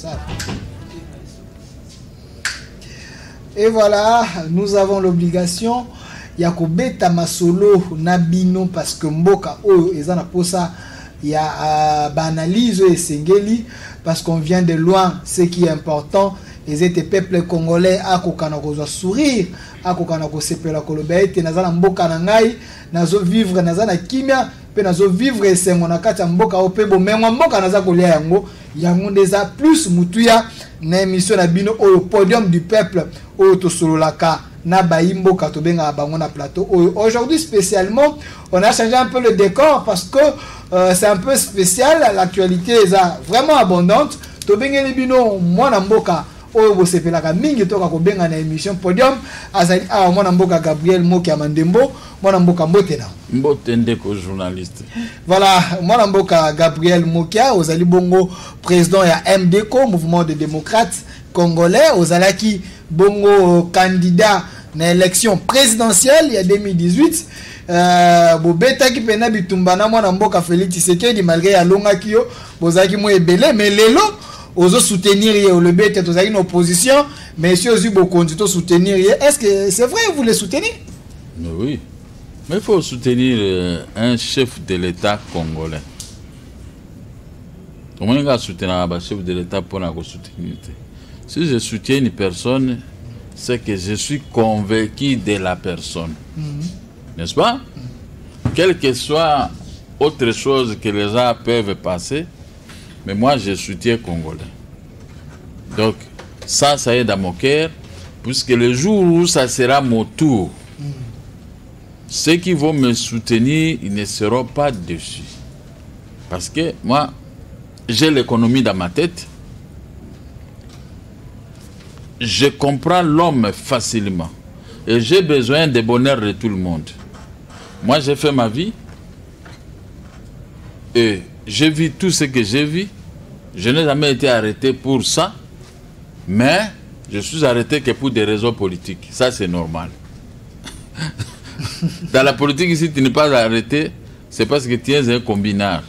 ça. Et voilà, nous avons l'obligation ya kobeta masolo na bino parce que mboka oyo ezana posa ya banalize et sengeli parce qu'on vient de loin. Ce qui est important, ils étaient peuple congolais à kokana kozwa sourire, à kokana kosepela koloba ete nazana mboka na ngai nazo vivre nazana kimia pe nazo vivre esengo na kati ya mboka opebo mengo mboka naza kolia yango yango ndeza plus mutuya na émission na bino au podium du peuple au tosololaka na baimbo katobenga bango na plateau. Aujourd'hui spécialement, on a changé un peu le décor parce que c'est un peu spécial, l'actualité est vraiment abondante. Tobengeli bino mwana mboka oyo bosepelaka mingi toka kobenga na émission podium azali a mwana mboka Gabriel Moki Amandembo, mwana mboka Mbotena. Mbotende ko journaliste. Voilà, mwana mboka Gabriel Mokia ozali bongo président ya MDCO, mouvement de démocrates congolais, ozalaki bongo candidat na élection présidentielle il y a 2018. Bobeta ki pena bitumba na mwana mboka Félix Tshisekedi malgré ya longa kiyo bozaki mo ebele mais lelo ozo soutenir le bête ozaki une opposition mais si ozu bokondi to soutenir est-ce que c'est vrai vous les soutenez? Mais oui. Mais il faut soutenir un chef de l'État congolais. Comment on va soutenir un chef de l'État pour la soutenir? Si je soutiens une personne, c'est que je suis convaincu de la personne. N'est-ce pas? Quelle que soit autre chose que les gens peuvent passer, mais moi je soutiens Congolais. Donc, ça est dans mon cœur, puisque le jour où ça sera mon tour, ceux qui vont me soutenir, ils ne seront pas dessus. Parce que moi, j'ai l'économie dans ma tête. Je comprends l'homme facilement. Et j'ai besoin du bonheur de tout le monde. Moi, j'ai fait ma vie. Et j'ai vu tout ce que j'ai vu. Je n'ai jamais été arrêté pour ça. Mais je suis arrêté que pour des raisons politiques. Ça, c'est normal. Dans la politique, si tu n'es pas arrêté, c'est parce que tu es un combinard.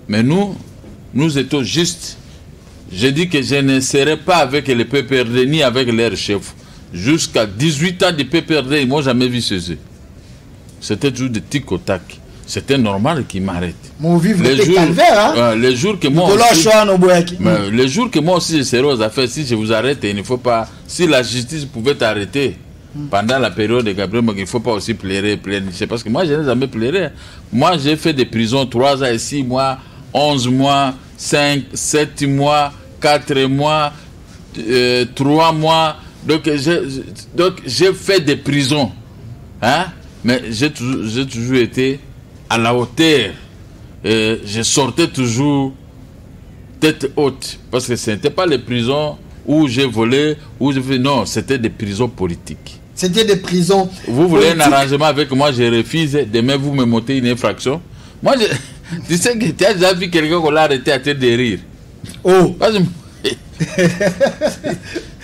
Mais nous étions justes. Je dis que je ne serai pas avec les PPRD ni avec leur chef. Jusqu'à 18 ans de PPRD, ils ne m'ont jamais vu chez eux. C'était toujours des tic au tac. C'était normal qu'ils m'arrêtent. Les jours que moi aussi je serai aux affaires, si je vous arrête, il ne faut pas. Si la justice pouvait t'arrêter pendant la période de Gabriel, il ne faut pas aussi pleurer. Parce que moi, je n'ai jamais pleuré. Moi, j'ai fait des prisons 3 ans et 6 mois, 11 mois, 5, 7 mois, 4 mois, 3 mois. Donc, j'ai fait des prisons. Hein? Mais j'ai toujours été à la hauteur. Et je sortais toujours tête haute. Parce que ce n'était pas les prisons où j'ai volé, où je fais. Non, c'était des prisons politiques. C'était des prisons. Vous voulez un arrangement avec moi, je refuse. Demain, vous me montez une infraction. Moi, tu sais que tu as déjà vu quelqu'un qu'on l'a arrêté à tête de rire. Oh!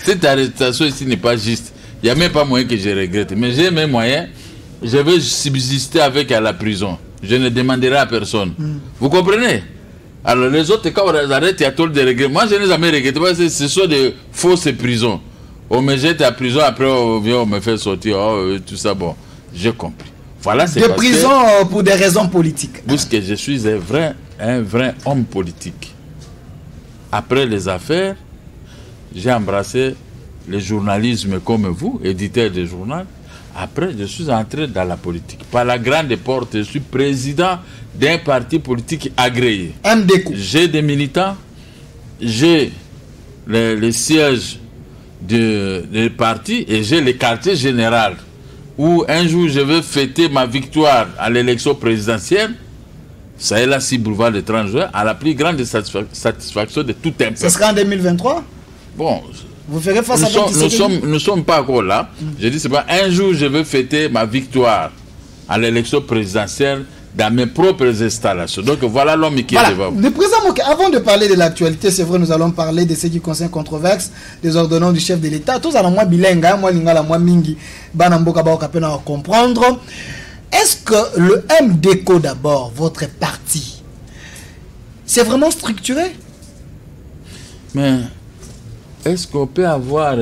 Cette arrestation ici n'est pas juste. Il n'y a même pas moyen que je regrette. Mais j'ai mes moyens. Je vais subsister avec à la prison. Je ne demanderai à personne. Vous comprenez? Alors les autres, quand on les arrête, il y a trop de regrets. Moi, je n'ai jamais regretté parce que ce sont des fausses prisons. On me jette à prison, après on vient, on me fait sortir. Tout ça, bon, j'ai compris. Voilà, c'est de prison pour des raisons politiques. Parce que je suis un vrai homme politique. Après les affaires, j'ai embrassé le journalisme comme vous, éditeur de journal. Après, je suis entré dans la politique. Par la grande porte, je suis président d'un parti politique agréé. MDCO. J'ai des militants, j'ai le siège du parti et j'ai le quartier général où un jour je vais fêter ma victoire à l'élection présidentielle. Ça est là, 6 boulevard de 30 juin, à la plus grande satisfaction de tout un peuple. Ce sera en 2023? Bon, vous ferez face à nous ne sommes pas encore là. Je dis, c'est pas un jour je vais fêter ma victoire à l'élection présidentielle dans mes propres installations. Donc voilà l'homme qui est devant. Le président, avant de parler de l'actualité, c'est vrai, nous allons parler de ce qui concerne controverse des ordonnances du chef de l'État. Tous allons moi bilingue, moi lingala, moi mingi, banamboka baoka pena comprendre. Est-ce que le MDCO d'abord, votre parti, c'est vraiment structuré? Mais est-ce qu'on peut avoir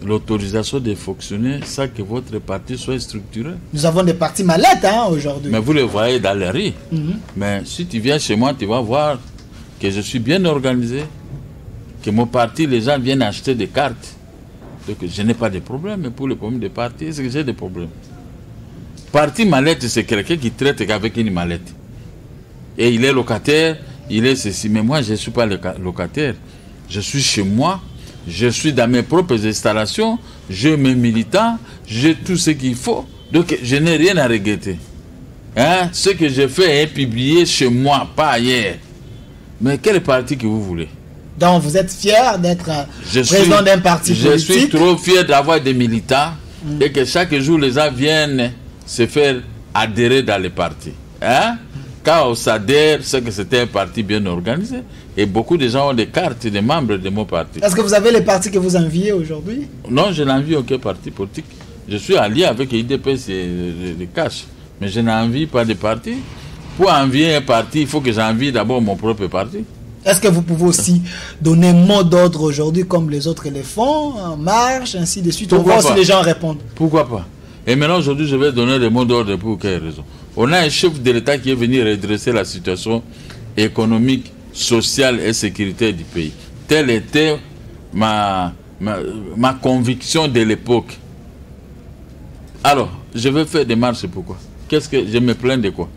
l'autorisation de fonctionner sans que votre parti soit structuré? Nous avons des partis malades aujourd'hui. Mais vous les voyez dans les rues. Mais si tu viens chez moi, tu vas voir que je suis bien organisé, que mon parti, les gens viennent acheter des cartes. Donc je n'ai pas de problème. Mais pour les problèmes de parti, c'est que j'ai des problèmes. Parti mallette, c'est quelqu'un qui traite qu'avec une mallette. Et il est locataire, il est ceci. Mais moi, je ne suis pas locataire. Je suis chez moi. Je suis dans mes propres installations, j'ai mes militants, j'ai tout ce qu'il faut. Donc, je n'ai rien à regretter. Hein? Ce que j'ai fait est publié chez moi, pas ailleurs. Mais quel parti que vous voulez? Donc, vous êtes fier d'être président d'un parti politique? Je suis trop fier d'avoir des militants et que chaque jour, les gens viennent se faire adhérer dans les partis. Hein? Quand on s'adhère, c'est que c'était un parti bien organisé. Et beaucoup de gens ont des cartes des membres de mon parti. Est-ce que vous avez les partis que vous enviez aujourd'hui? Non, je n'envie aucun parti politique. Je suis allié avec l'IDPS et le CACH. Mais je n'envie pas de parti. Pour envier un parti, il faut que j'envie d'abord mon propre parti. Est-ce que vous pouvez aussi donner un mot d'ordre aujourd'hui comme les autres le font, en marche, ainsi de suite? Pourquoi on voit si les gens répondent. Pourquoi pas? Et maintenant, aujourd'hui, je vais donner des mots d'ordre pour quelle raison? On a un chef de l'État qui est venu redresser la situation économique, sociale et sécuritaire du pays. Telle était ma conviction de l'époque. Alors, je vais faire des marches, pourquoi? Qu'est-ce que je me plains de quoi?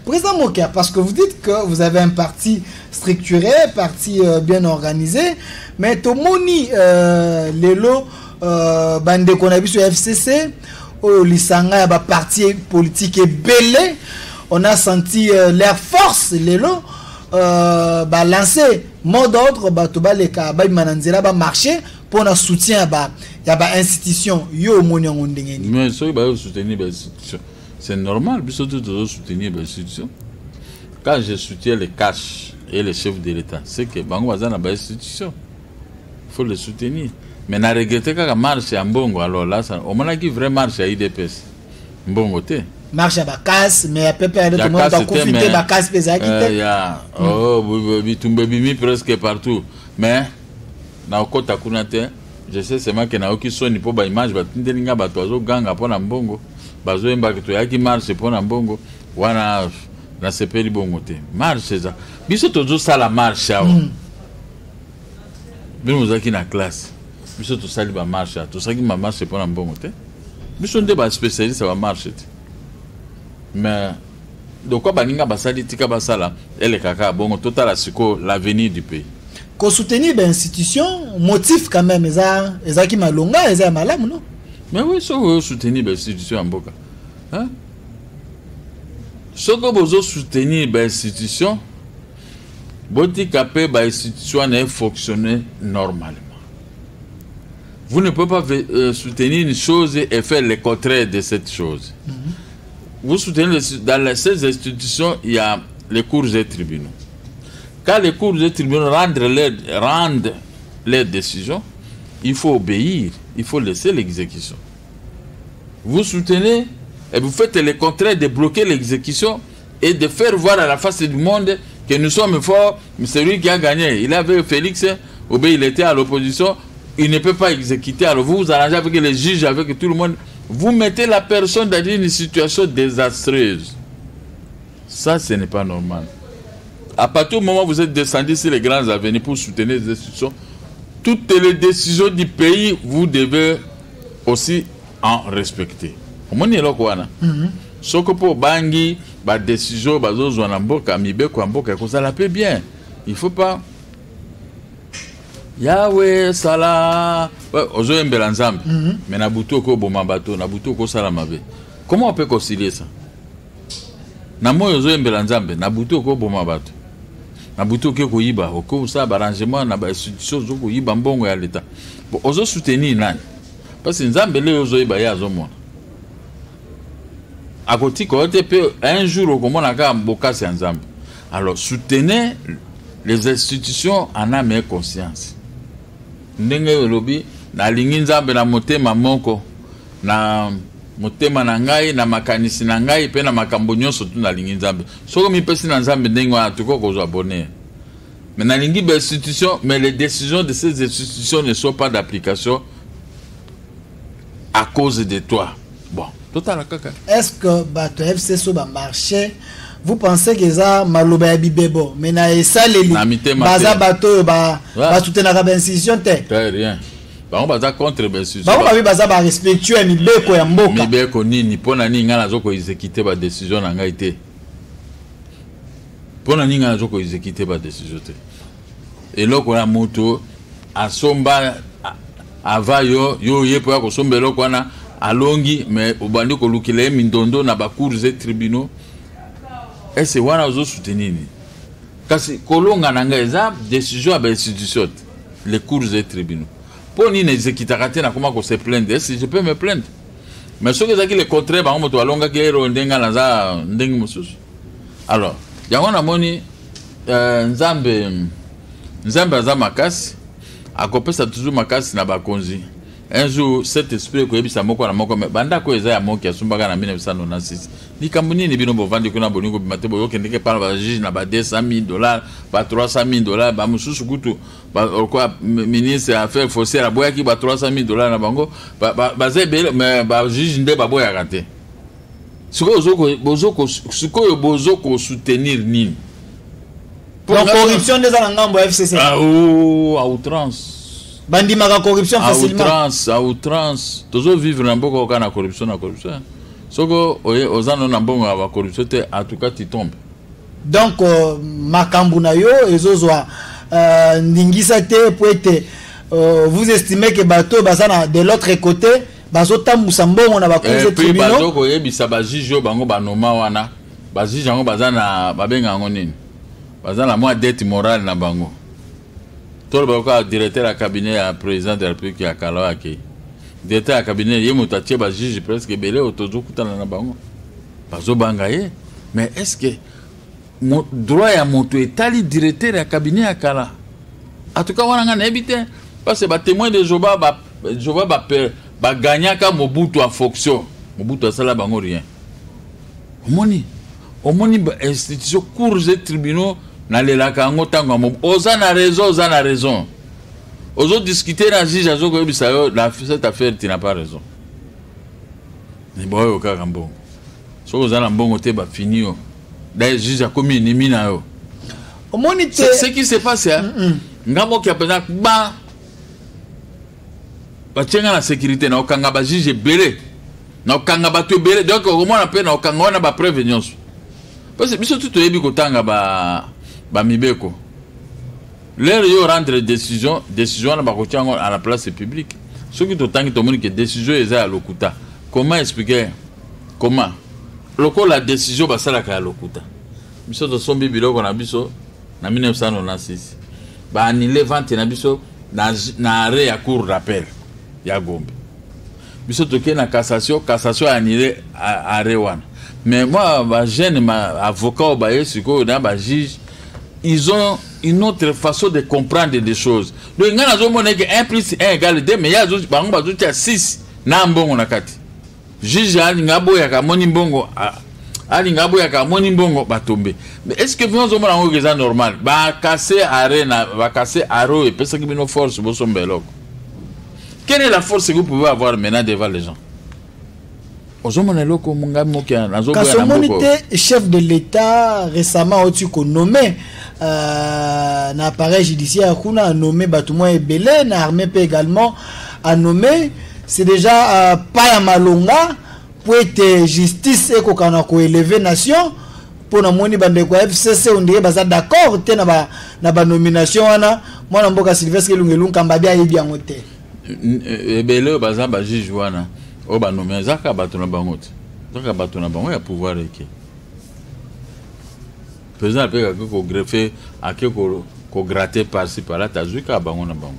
Président Mokia, parce que vous dites que vous avez un parti structuré, parti bien organisé, mais Tomoni, Lelo, bande qu'on a vu sur FCC, au Lisanga, il parti politique est belé, on a senti l'air force, Lelo, lancer mot d'ordre, les marché pour un soutien à l'institution. Mais ça, il va soutenir l'institution. C'est normal, puis surtout de soutenir l'institution. Quand je soutiens les CACH et les chefs de l'État, c'est que Bango Azana a institution. Il faut les soutenir. Mais n'a regretté quand marche à Mbongo, alors là, on m'a dit vraiment marche à IDPS. Mbongo te. Marche à Bakas, mais à peu près de tout le monde a confité Bakas Pézaki. Il y a, Bimi presque partout. Mais, na okota kunate, je sais seulement que na oki soni po ba image ba tindelinga ba toazo ganga pona Mbongo. Bazo emba que to yaki marche pona Mbongo. Wana na sepeli bongo te. Marche ça. Biso tozo sala marche awa. Bino zaki na classe. Biso to sali ba marche. To saki ma marche pona Mbongo te. Biso nde ba spécialiste ba marche te. Mais de quoi baninga basali tika basala elle kaka bongo total asiko l'avenir du pays. Qu'on soutenir l'institution, motif quand même eza ki malonga eza malamu non? Mais oui, ça vous soutenir l'institution en boka. Hein? Ce que vous soutenir l'institution, votre capé l'institution ne fonctionner normalement. Vous ne pouvez pas soutenir une chose et faire le contraire de cette chose. Vous soutenez dans ces institutions, il y a les cours et tribunaux. Quand les cours et tribunaux rendent leurs décisions, il faut obéir, il faut laisser l'exécution. Vous soutenez et vous faites le contraire de bloquer l'exécution et de faire voir à la face du monde que nous sommes forts. C'est lui qui a gagné. Il avait Félix, il était à l'opposition, il ne peut pas exécuter. Alors vous vous arrangez avec les juges, avec tout le monde. Vous mettez la personne dans une situation désastreuse. Ça, ce n'est pas normal. À partir du moment où vous êtes descendu sur les grandes avenues pour soutenir les institutions, toutes les décisions du pays, vous devez aussi en respecter. Comment est-ce que ce que pour bangi, la décision, la paix bien. Il ne faut pas. Yahweh Salah. Ozo embela nzambe. Mais nabuto ko bomabato, nabuto ko salamabe. Comment on peut concilier ça? Namo ozo embela nzambe, nabuto ko bomabato. Nabuto ko yiba, ko ça arrangement na ba institution zo ko yiba mbongo ya l'État. Bon, ozo soutenir nani? Parce que nzambe le ozo yiba ya zo mona. À côté côté peut un jour au comment naka mboka c'est nzambe. Alors soutenez les institutions en âme et conscience. Ndenge lobi na lingi nzambe na motema moko na motema na ngai na makanisi na ngai pe na makambo nyonso tu na lingi nzambe soko mi pesi na nzambe ndenge wana tuko kozwa bonheur mais na lingi ba institution mais les décisions de ces institutions ne sont pas d'application à cause de toi. Bon, total kaka. Est-ce que bato FC so ba marché vous pensez que ça maloba ya bibebo mais na esaleli baza bato ba soutenaka ba institution te très rien. Ba on baza contre ba institution ba ba baza ba respectueux mibeko ya mboka mibeko nini pona nini ngana zoko exécuter ba décision na ngai te pona nini ngana zoko exécuter ba décision te et loko na moto asomba ava yo yepo ya kosomba loko na alongi mais obandi ko lukile mindondo na ba cours et tribunaux et c'est wana ozo soutenir kasi kolonga na ngai za décision ba institution les cours et tribunaux pour ni exécuter na comment ko se plaindre si je peux me plaindre mais ce que ça qui le contraire ba moto alonga ke ro ndenga na za ndengi mususu alors yango na moni nzambe aza makasi akopesa toujours makasi na bakonzi un jour cet esprit ko yebisa moko na moko banda ko eza ya moki asumbaka na 1996 likambo nini bino bovandi kuna bolingo bimate boyo kendeke par ba juge na ba $200,000 ba $300,000 ba mususu kutu ba quoi ministre affaires foncières boya ki ba $300,000 na bango ba zebele mais ba juge nde ba boya raté siko bozoko soutenir nini. La corruption des Anangambo FCC. Ah oh, à outrance. Bandimaka corruption facilement. À outrance. Toujours vivre dans beaucoup de corruption, na corruption. Soko ozano na bongo la corruption te en tout cas tu tombes. Donc makambu na yo ezozwa ndingisa te pour être vous estimez que bateau bazana de l'autre côté bazota musambongo na bakuze tribunal. Et puis bateau ko yebisa ba juge bango banoma wana. Ba juge bango bazana babenga ngonini. Bazan la moi dette morale na bango. Tout le directeur à cabinet à président de la République à Kalawaki. Directeur à cabinet yé motatie ba juge presque belé autozo kutana na bango. Bazo bangaye. Mais est-ce que mon droit à moto etali directeur à cabinet à Kala. En tout cas wana ngana ebité parce que ba témoin de Joba ba gagnaka Mobutu en fonction. Mobutu a sala bango rien. Omoni institution cours et tribunaux na lelaka ngo tango mo oza na raison ozo discuter na juge azo ko bisa yo la cette affaire tu n'as pas raison ni boyo ka kambo so oza na mbongo te ba fini yo da juge a komi ennemi na yo omoni te ce qui se passe ngamo ki apena ba chenga na sécurité na okanga ba juge belé na okanga ba to belé donc au moins na pe na okanga na ba prévention parce que biso tout yebi kotanga ba mibeko l'air yo rendre décision na bakotiango à la place publique ce qui totangi to moni que décision eza à lokuta comment expliquer comment loko la décision basala ka lokuta biso to sombi biloko na biso na 1996 ba annulé vente na biso na arrêt ya cour d'appel ya Gombe biso to ke na cassation annulé arrêt wana. Mais moi, jeune avocat, juge, ils ont une autre façon de comprendre des choses. Donc, il y a 1 plus 1 égale 2, mais il y a 6. Juge, mais est-ce que vous avez un normal? Quelle est la force que vous pouvez avoir maintenant devant les gens? Chef de l'État récemment nommé l'appareil judiciaire a nommé Batoumoua Ebele, l'armée peut également a nommé, c'est déjà pas à Malonga pour être justice et qu'on élever nation pour na moni bande ko FCC on dirait baza d'accord te na ba nomination wana mwana mboka Sylvestre Lungelunga Kambabia yebi yango te Ebele baza ba juge wana o ba nommé zaka batuna bango te zaka batuna bango ya pouvoir eke président pe ko greffer ake ko gratter par-ci par là tazuka bango na bango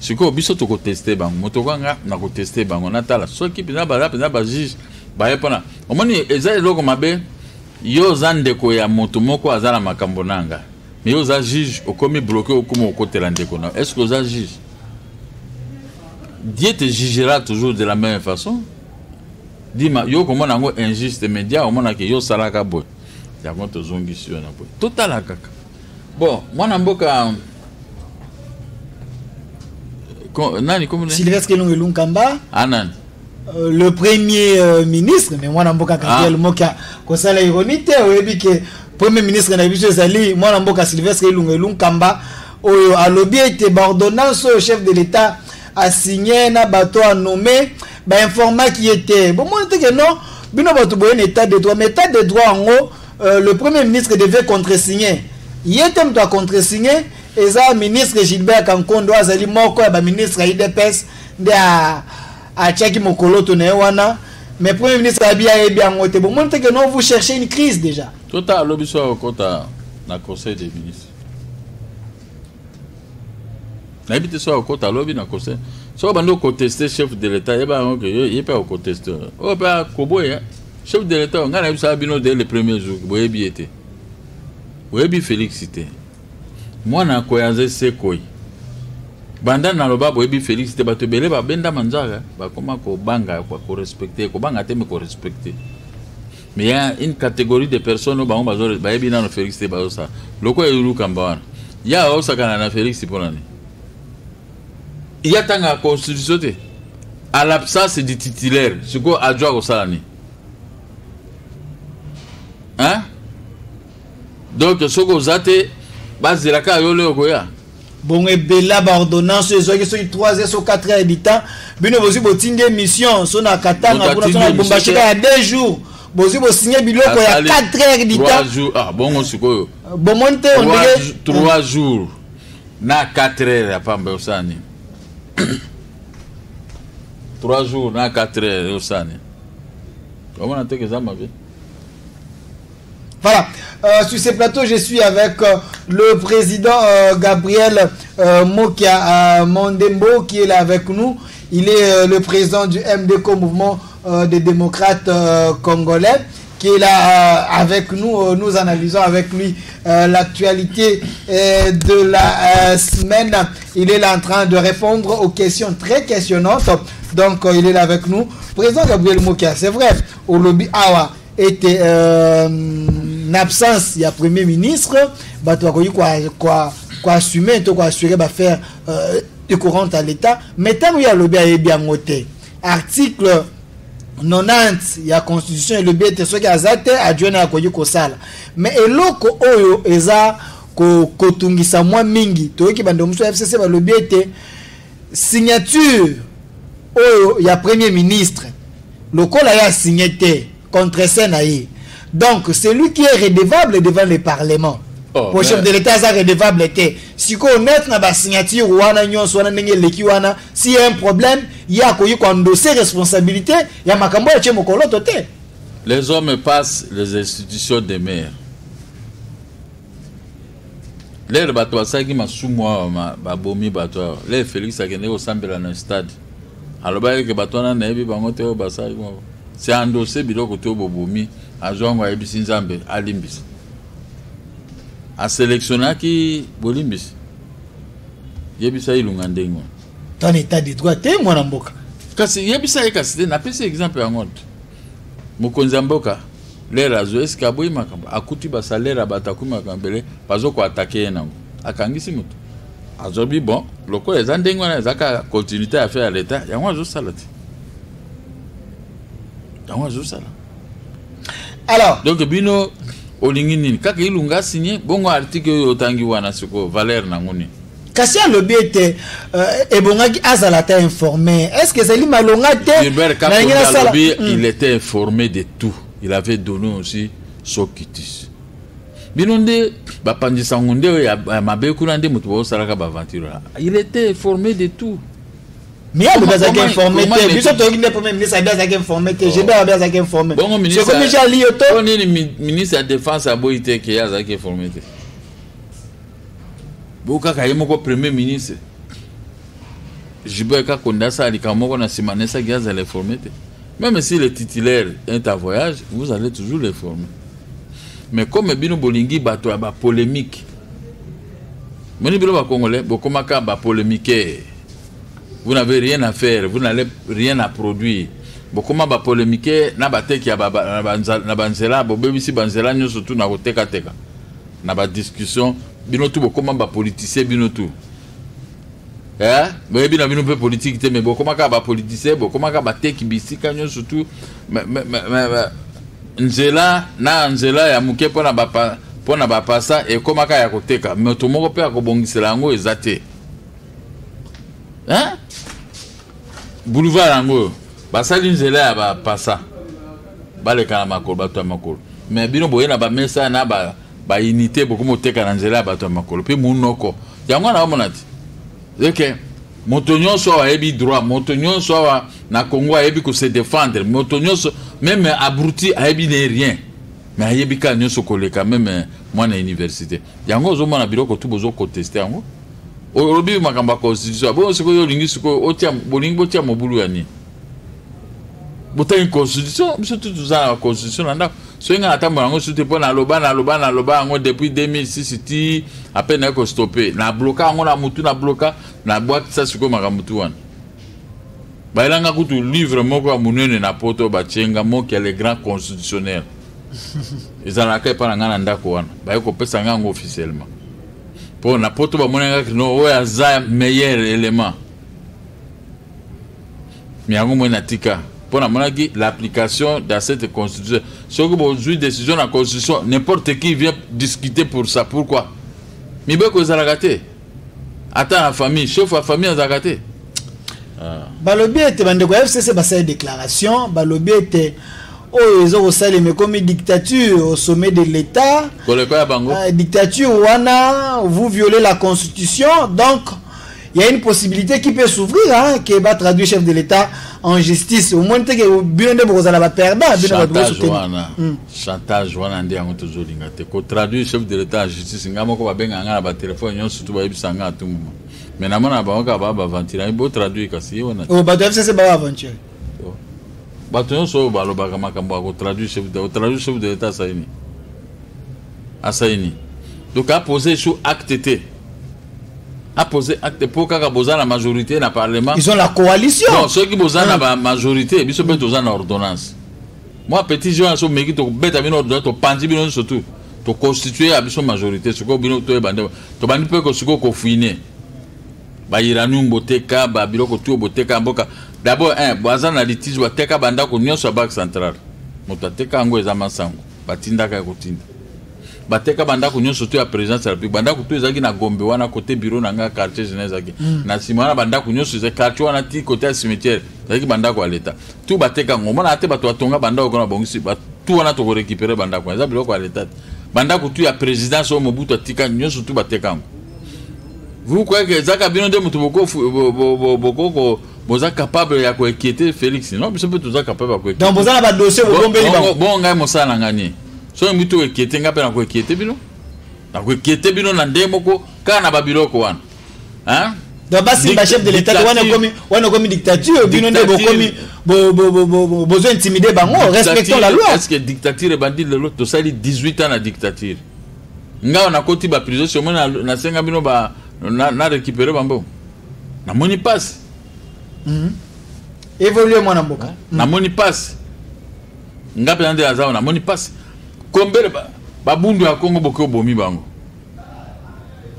siko biso to ko tester bango moto kwanga na ko tester bango na tala soki pina ba juge ba yepona omoni eza eloko mabe yo zandeko ya moto moko azala makambo nanga mais yo za juge okomi bloqué okomo okotela ndeko na est-ce que za juge Dieu te jugera toujours de la même façon. Dima, yo comment nango injuste média, au moins que yo salaka boy. Ya konto zongi sur na boy. Total la kaka. Bon, moi namboka nani comme Sylvestre Ilunga Kamba. Anan. Le premier ministre, mais moi namboka le mot ko sala ironie te oyebi ke premier ministre na biso ezali moi namboka Sylvestre Ilunga Kamba oyo alobi ete ordonnance au chef de l'État a signé na bato a nommé ba informa qui était bon moi que non bino bato boyen état de droit mais état de droit en haut le premier ministre devait contresigner il était doit contresigner et ça ministre Gilbert Kankondo azali moko ya ba ministre IDPS nde a tchaki mokolo to na wana mais premier ministre abia bien ngote bon moi que non vous cherchez une crise déjà total lobiso au kota na conseil des ministres na habite so au kota lobi na conseil so bando contester chef de l'état et ba on que il peut contester o pas koboya chef de l'état ngana bisa bino dès le premier jour boyebi était boyebi Félixité moi na koyanze sekoi banda na loba boyebi Félixité bato belé ba benda manzaka ba koma ko banga ko respecter ko banga te me ko respecter mais il y a une catégorie de personnes ba on bazor bayebi na no Félixité ba ça loko yulu kamba il y a osa kana na Félixité pour l'année. Il y a tant à constitution à l'absence du titulaire, ce qu'on a joué au salani. Hein? Donc, ce qu'on a été, base de la carte, bon, et bella ordonnance, ils ont 3 heures, 4 heures d'habitants. Bino, vous avez une mission, son à Katanga, vous avez un 2 jours. Vous avez signé biloko il y a 4 heures d'habitants. 3 jours, ah bon, on se quoi? Bon, monte, on dirait 3 jours, na 4 heures, à Pambosani. 3 jours, na 4 heures, au Sani. Comment on a été que ça m'a vu? Voilà, sur ce plateau, je suis avec le président Gabriel Mokia Mondembo qui est là avec nous. Il est le président du MDCO, Mouvement des démocrates congolais, qui est là avec nous. Nous analysons avec lui l'actualité de la semaine. Il est là en train de répondre aux questions très questionnantes. Donc, il est là avec nous. Président Gabriel Mokia, c'est vrai, au lobby Awa était en absence, il y a premier ministre, bah, tu quoi assumer, tu quoi assurer, bah, faire du courant à l'État. Mais tant qu'il y a le lobby est bien noté. Article 90, il y a constitution et le lobby était ce qui a zate adjoint à quoi sala. Mais eloko oyo eza ko tungisa mwa mingi, to ki bando muso FCC ba lobby était signature oyo ya premier ministre. Lokola ya signé contre Sénaï. Donc, c'est lui qui est redevable devant le Parlement. Oh, pour le chef de l'État, ça redevable était. Si on met dans la signature, s'il y a un problème, il y a un dossier responsabilité, il y a un les hommes passent les institutions des maires. Les bateaux, ça qui m'a sous-moi, ma bomi bateau. Les Félix a gagné au Sambela dans le stade. Alors, que bateau n'a pas été au bassin. C'est un dossier bilo côté au bobomi à Jean Waibisi Nzambe à Limbis. À sélectionner qui Bolimbis. Yebisa Ilunga Ndengo. Ton état de droit est moi Namboka. Kasi Yebisa Ekasite n'a pas cet exemple en compte. Mokonzi Mboka les razo est-ce qu'aboyi makamba akuti ba salaire abataku makambele pazo ko attaquer nango. Akangisi mutu. Azobi bon, loko les Ndengo na zaka continuité à faire à l'état. Yango zo salati. Alors, donc bino olingini kaka ilunga signé bongo article otangi wana siko valeur nangoni kasi a lobby était ebongaki azalata informé. Est-ce que c'est lui malonga te Gilbert lobby il était informé de tout. Il avait donné aussi sokitis bino nde bapandisa ngonde ya mabeku nande mutu bo salaka ba aventure. Il était informé de tout. Mais il y a des informés. Il y a des premiers ministres qui sont informés. J'ai des informés. Bon, ministre de la Défense a beau été qui a des informés. Boka Kayemoko premier ministre. Jibeka Kondasa Alikamoko na Simanesa qui a des informés. Même si le titulaire est en voyage, vous allez toujours les former. Mais comme Bino Bolingi bato a polémique. Moni Bilo Congolais, Bokomaka ba polémique. Vous n'avez rien à faire, vous n'allez rien à produire. bokoma ba polémique na bateki ya na banzela bobebisi banzela nyo surtout na koteka teka na ba discussion bino tout bokoma ba politicien bino tout boyebi na bino pe politique te mais bokoma ka ba politicien bokoma ka bateki bisika nyo surtout nzela na nzela ya muke pona ba pasa e koma ka ya koteka mais to moko pe akobongisela yango ezate boulevard yango basali nzela ya bapasa baleka na makolo bato ya makolo mais bino boye na bamesa na baunité bokomoteka na nzela ya bato ya makolo mpe munoko yango na omona ti eke moto nyonso awa ayebi droit moto nyonso awa na Congo ayebi kose défendre moto nyonso même abruti ayebi ne rien mais ayebi ka nyonso koleka même mwana université yango ozomona biloko tu bozokonteste yango olobi makambo ya constitution bo sikoyo olingi sikoyo bolingi botia mobulu ya nini bota une constitution biso tout ça la constitution nanda soinga atambola ngo sute pona loba ngo depuis 2006 ti à peine ko stopper na bloquer ngo na mutu na bloquer na boîte ça siko makamutu wana bailanga kutu livre moko ya munene na poto bachenga moko ya les grands constitutionnels ezala ka pa nga na ndako wana bayeko pesa nga officiellement pour na poto ba monenga no oya za meilleur élément miango mona tika pour l'application de cette constitution. Si vous avez une décision dans la constitution, n'importe qui vient discuter pour ça. Pourquoi? Mais vous avez raté. Attends la famille, chef la famille a raté. Balobi était bande quoi FCC basa déclaration, balobi était ils ont aussi mais comme dictature au sommet de l'État. Dictature wana, vous violez la constitution, donc il y a une possibilité qui peut s'ouvrir, hein, qui va traduire chef de l'État en justice. Au moins, que bien de Bozala va perdre. Chantage, wana ndi yango toujours lingate. Ko traduire chef de l'État en justice, ngamo ko babenga nga ba téléphone nyon surtout ba yebisanga tout moment. Mais na mona ba ka ba aventure, il faut traduire kasi wana. Oh, ba def c'est ba aventure. Ba to so ba lo ba ka makambo ko traduire chef de l'État saini. Asaini. Donc a posé sur acte T. A posé acte pour que la majorité dans le Parlement. Ils ont la coalition. Non, ceux qui ont la majorité, ils sont en ordonnance. Moi, petit jeune, je suis bête à une ordonnance, tu penses surtout. Tu constituer la majorité. Ce que tu peux constituer. Bayiranu boteka, babiloko tu boteka mboka. D'abord, bazan na litige bateka banda ko nyonso banque centrale. Motateka ngo ezama sango. Batinda ka kotinda. Bateka banda ko nyonso tu ya présidence de la République. Banda ko tu ezaki na Gombe wana côté bureau na nga quartier jeunesse zaki. Na simana banda ko nyonso ze quartier wana ti côté cimetière. Zaki banda ko l'État. Tu bateka ngo mona ate bato atonga banda ko na bongisi. Tu wana to récupérer banda ko. Eza biloko ya l'État. Banda ko tu ya présidence au Mobutu atika nyonso tu bateka ngo. Vous croyez que Zaka Binondo Moutoboko Boza capable de inquiéter Félix? Non, mais c'est pas tout ça capable de inquiéter. Donc, Boza n'a pas de dossier, bon, gars, mon sang n'a gagné. So, il m'a inquiété, n'a pas inquiété, Bino. N'a pas inquiété, Bino, n'a démoko, car n'a pas bilo, quoi. Hein? Donc, si le chef de l'État, on a commis dictature, Bino, besoin d'intimider, respectons la loi. Est-ce que dictature est bandit de l'autre? Tout ça, il 18 ans la dictature. Nga on a côté ba prison sur moi na senga bino ba na récupérer bambo na moni passe évoluer moi na mboka na moni passe nga pende azao na moni passe combien ba bundu ya Congo boko bomi bango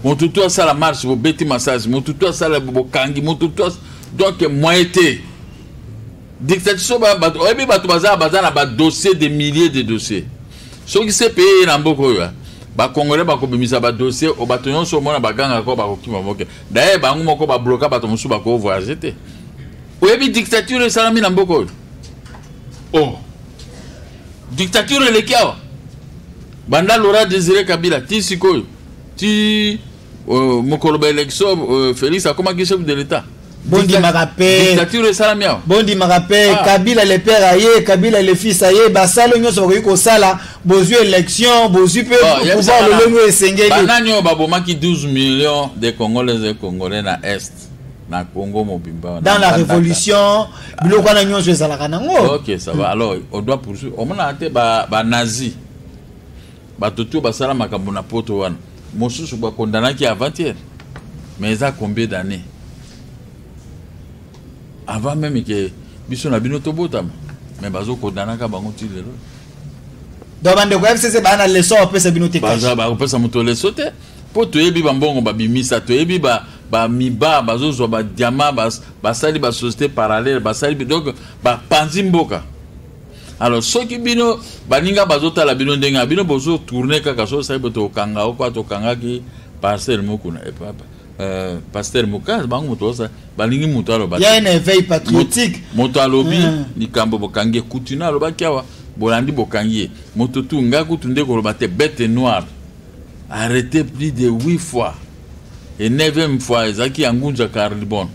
motutu asala marche bo beti massage motutu asala bo kangi motutu donc moité dictature ba oyebi bato baza na ba dossier de milliers de dossiers ce qui s'est payé na mboko yo ba congolais ba ko bimisa ba dossier o bato nyonso mona baganga ko ba ko kima moke d'ailleurs bango moko ba bloquer bato musu ba ko voyager te oyebi dictature salami na mboko oh dictature le kiawa banda Laurent Désiré Kabila ti sikoyo ti mokolo ba élection Félix akoma ki chef de l'État. Bondi Marapé dictature salamia Bondi Marapé Kabila le père aye Kabila le fils aye basalo nyonso ko sala bozu élection bozu peut pouvoir le longo esengeli bananyo babomaki 12 millions de Congolais et Congolais na est na Congo mobimba dans la révolution biloko na nyonso ezalaka nango. OK, ça va. Alors on doit poursuivre on mona ate ba nazi batoto basala makambo na poto wana mosusu ba condamnaki avant-hier mais ça combien d'années avant même que biso na bino tobotama mais bazo kodana ka bango ti lelo. Donc bande ko FCC ba na leçon opesa bino te baza ba opesa moto leçon te po to yebi bambongo ba bimisa to yebi ba miba bazo zo ba diamant ba sali ba société parallèle ba sali donc ba panzi mboka. Alors soki bino baninga bazo tala bino ndenga bino bozo tourner kaka so sai boto kanga o kwa to kanga ki pasteur mokuna e papa pasteur moka bango moto sa balingi moto alo ba. Il y a un éveil patriotique. Moto alobi ni kambo bokange kutina alo ba kiawa bolandi bokangi moto tu ngaku tunde ko ba te bête noire. Arrêté plus de 8 fois et 9e fois ezaki angunja Carlibon.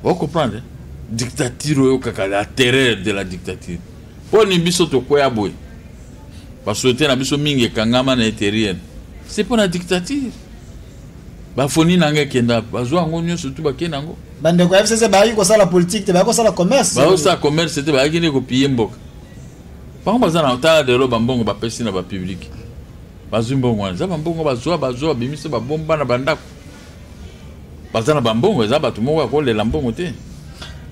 Vous comprenez? Dictature la terreur de la dictature. Pour ni biso to koya boy. Parce que na biso mingi kangama na terrien. C'est pour la dictature. Ba foni nanga kenda bazwa ngonyo surtout ba kenango. Bande ko FCC ba yi ko sala politique te ba ko sala commerce. Ba ça commerce c'était ba kini ko piye mboka. Par contre bazana otala de roba mbongo ba pesi na ba public. Bazumbongo wana za bambongo bazwa bimisa ba bomba na bandako. Bazana bambongo za batu moko ko le lambongo te.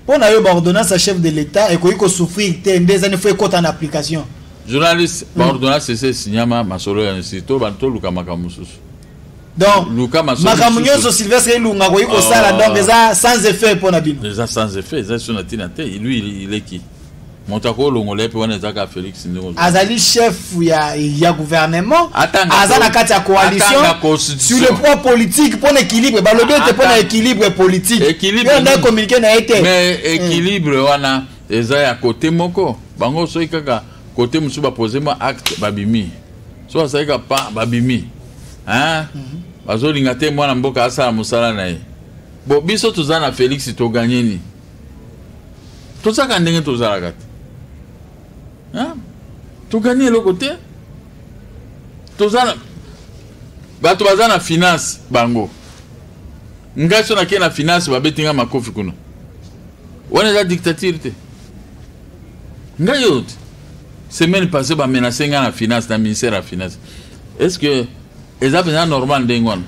Pour na yo ba ordonnance à chef de l'état et ko souffrir te ndeza ne faut écouter en application. Journaliste ba ordonnance c'est signama masolo ya sito banto luka makamususu. Donc luka masolo makamunyo Sylvestre Lunga ko sala donc ça sans effet pour na bino. Déjà sans effet, ça sur natinate, lui il est qui? Montako longolé pe wana zaka Félix Ndongo. Azali chef ya gouvernement. Azana kati ya coalition sur le point politique pour l'équilibre. Ba lobi te pour l'équilibre politique. Équilibre. On a communiqué na été. Mais équilibre wana eza ya côté moko. Bango so ikaka côté musu ba poser ma acte babimi. So asaika pa babimi. Hein? Bazo lingate mwana mboka asa musala na ye. Bo biso tuzana Félix to gagner ni. Tozaka ndenge tozala kati. Hein? Tu gagnes le côté. Tozana bato bazana finance bango. Ngaso na ke na finance ba betinga makofi kuno. Wana la dictature te. Ngayo. Semaine passée ba menacer nga na finance na ministère de la finance. Est-ce que ezabena normal ndengwana?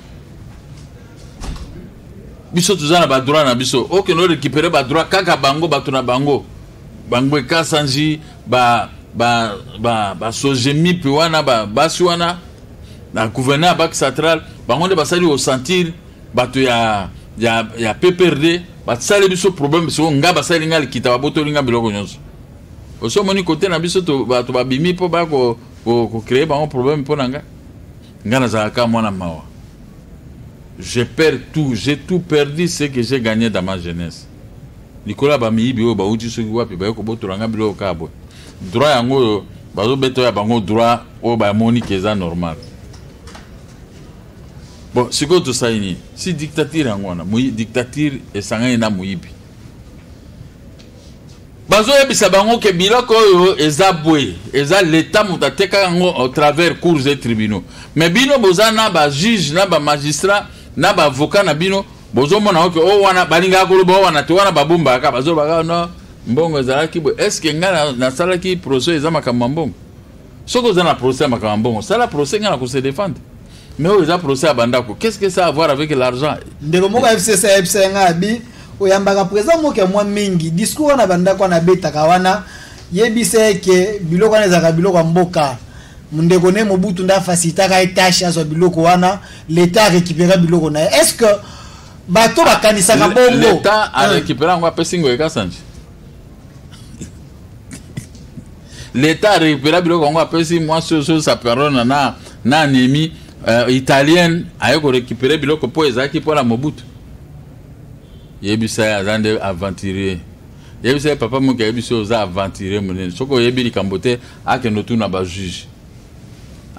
Biso tozana ba droit na biso. OK no récupérer ba droit kaka bango bato na bango. Bango kasanji ba sojemi pe wana ba basiwana na gouverneur Banque centrale bango de basali au sentir bato ya PPRD basali biso problème so nga basali nga likita baboto linga biloko nyonso oso moni côté na biso to bato babimi po ba ko créer bango problème po nanga nga na zaka mwana mawa. Je perds tout, j'ai tout perdu ce que j'ai gagné dans ma jeunesse. Nicolas Bamibi o ba uti so wapi ba ko boto langa biloko kabo. Droit yango bazo beto ya bango droit o ba moni keza normal. Bon, c'est quoi tout ça ini? Si dictature yango na, dictature esanga na muyibi. Bazo yebisa bango ke biloko oyo eza boye, eza l'état mutateka yango au travers cours et tribunaux. Mais bino bozana ba juge na ba magistrat na ba avocat na bino bozo mona oke o wana balinga koloba wana te wana babumba ka bazo baga no mbongo ezalaki bo est-ce que nga na salaki procès ezama kamambongo soko zana procès makamambongo sala procès nga na ko se défendre mais o eza procès abandako qu'est-ce que ça a à voir avec l'argent ndeko moka FCC nga bi oyambaka président moka mwa mingi discours na bandako na betaka wana yebise ke biloko na ezaka biloko mboka ndeko ne Mobutu nda facilitaka tâche aso biloko wana l'état récupérer biloko na est-ce que bato bakanisaka bongo l'état a récupéré ngwa pesingo ekasanji. L'état a récupéré biloko ngwa pesi moi sur sa parole na nemi italienne ayoko récupérer biloko po ezaki po la Mobutu. Yebisa azande aventurier. Yebisa papa mo yebisa oza aventurier monene. Soko yebi likambote akeno tuna ba juge.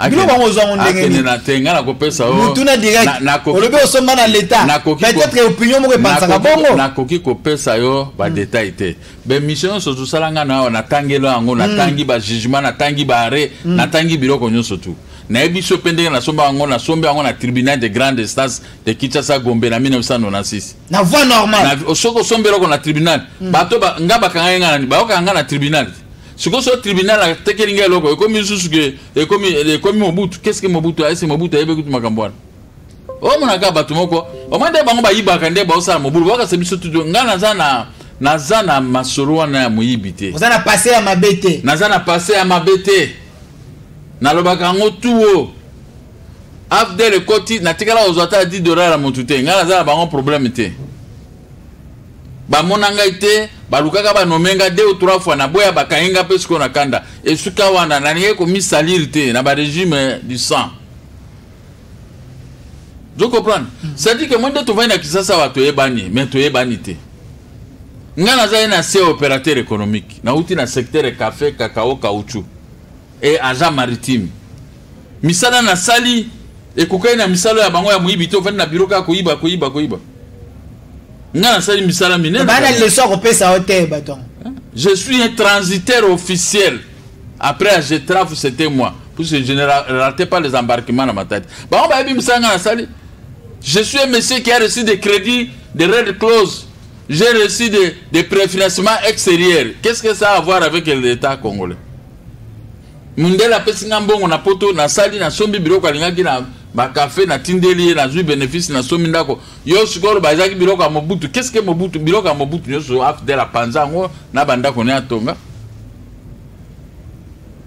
Bilo ba mozo ndengeni na tenga na kopesa o mutuna direct olobe osomba na l'état peut-être opinion mo repensaka bongo na koki kopesa yo ba détail te be mission so to salanga na tangelo yango na tangi ba jugement na tangi ba arrêt na tangi biloko nyonso tu na ebiso pende na somba yango na sombe yango na tribunal de grande instance de Kinshasa Gombe na 1996 na voie normale na osoko sombelo ko na tribunal bato ba ngaba kanga na ba okanga na tribunal. Ce que ce tribunal a tekelinga loko comme susuke comme Mobutu qu'est-ce que Mobutu a c'est Mobutu a beku makambwana o monaka bato moko o mande bango ba yibaka nde ba osala Mobutu baka sebiso tudo ngana za naza na masolo wana ya moyibi te. Vous avez passé à ma bête. Naza na passé à ma bête. Nalobaka ngo tuo. After le koti natikala ozata $10 à motu te. Nga naza na bango problème te. Ba monanga ite balukaka ba nomenga 2 ou 3 fois na boya bakayenga pe siko na kanda. Et suka wana na niye ko mi salir te na ba régime du sang. Je comprends. Ça dit que moi de trouver na kisasa watu ebani, mais to ebani te. Nga naza na se opérateur économique. Na uti na secteur café, cacao, caoutchouc et agent maritime. Misala na sali e kukai na misala ya bango ya muibi to fa na bureau ka koiba. Nga na sali misala minene. Bana le sort opé ça hôtel baton. Je suis un transitaire officiel. Après je travaille c'était moi. Pour que je ne rate pas les embarquements dans ma tête. Bah on va bien misala na sali. Je suis un monsieur qui a reçu des crédits de red clause. J'ai reçu des préfinancements extérieurs. Qu'est-ce que ça a à voir avec l'État congolais? Mundela pesinga mbongo na poto na sali na sombi biloko alingaki na ba café na tindeli na zui bénéfice na sombi ndako. Yo sikolo bazaki biloko ya Mobutu. Qu'est-ce que Mobutu? Biloko ya Mobutu yo after la panza ngo na bandako ne atonga.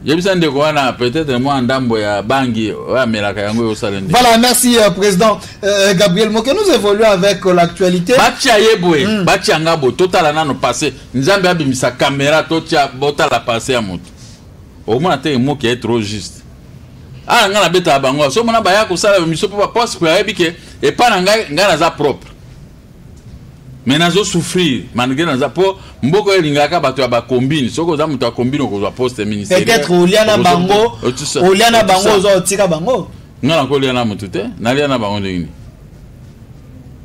Peut-être moi ndambo ya bangi wa melaka yango yo salende. Voilà, merci président Gabriel Moke. Nous évoluons avec l'actualité. Batia yebwe, batia ngabo total nano passé. Nzambe abimisa caméra totia bota la passé à moto. Au moins te mo qui est trop juste. Ah ngana beta bango. So mona baya ko sala miso pa poste ko yebike et pas ngana za propre. Mais nazo souffrir malgré naza po mboko elingaka bato ya ba combine soko za muto ya combine ko za poste ministériel peut-être oliana bango zo tika bango ngana ko oliana mutu te na liana bango ndini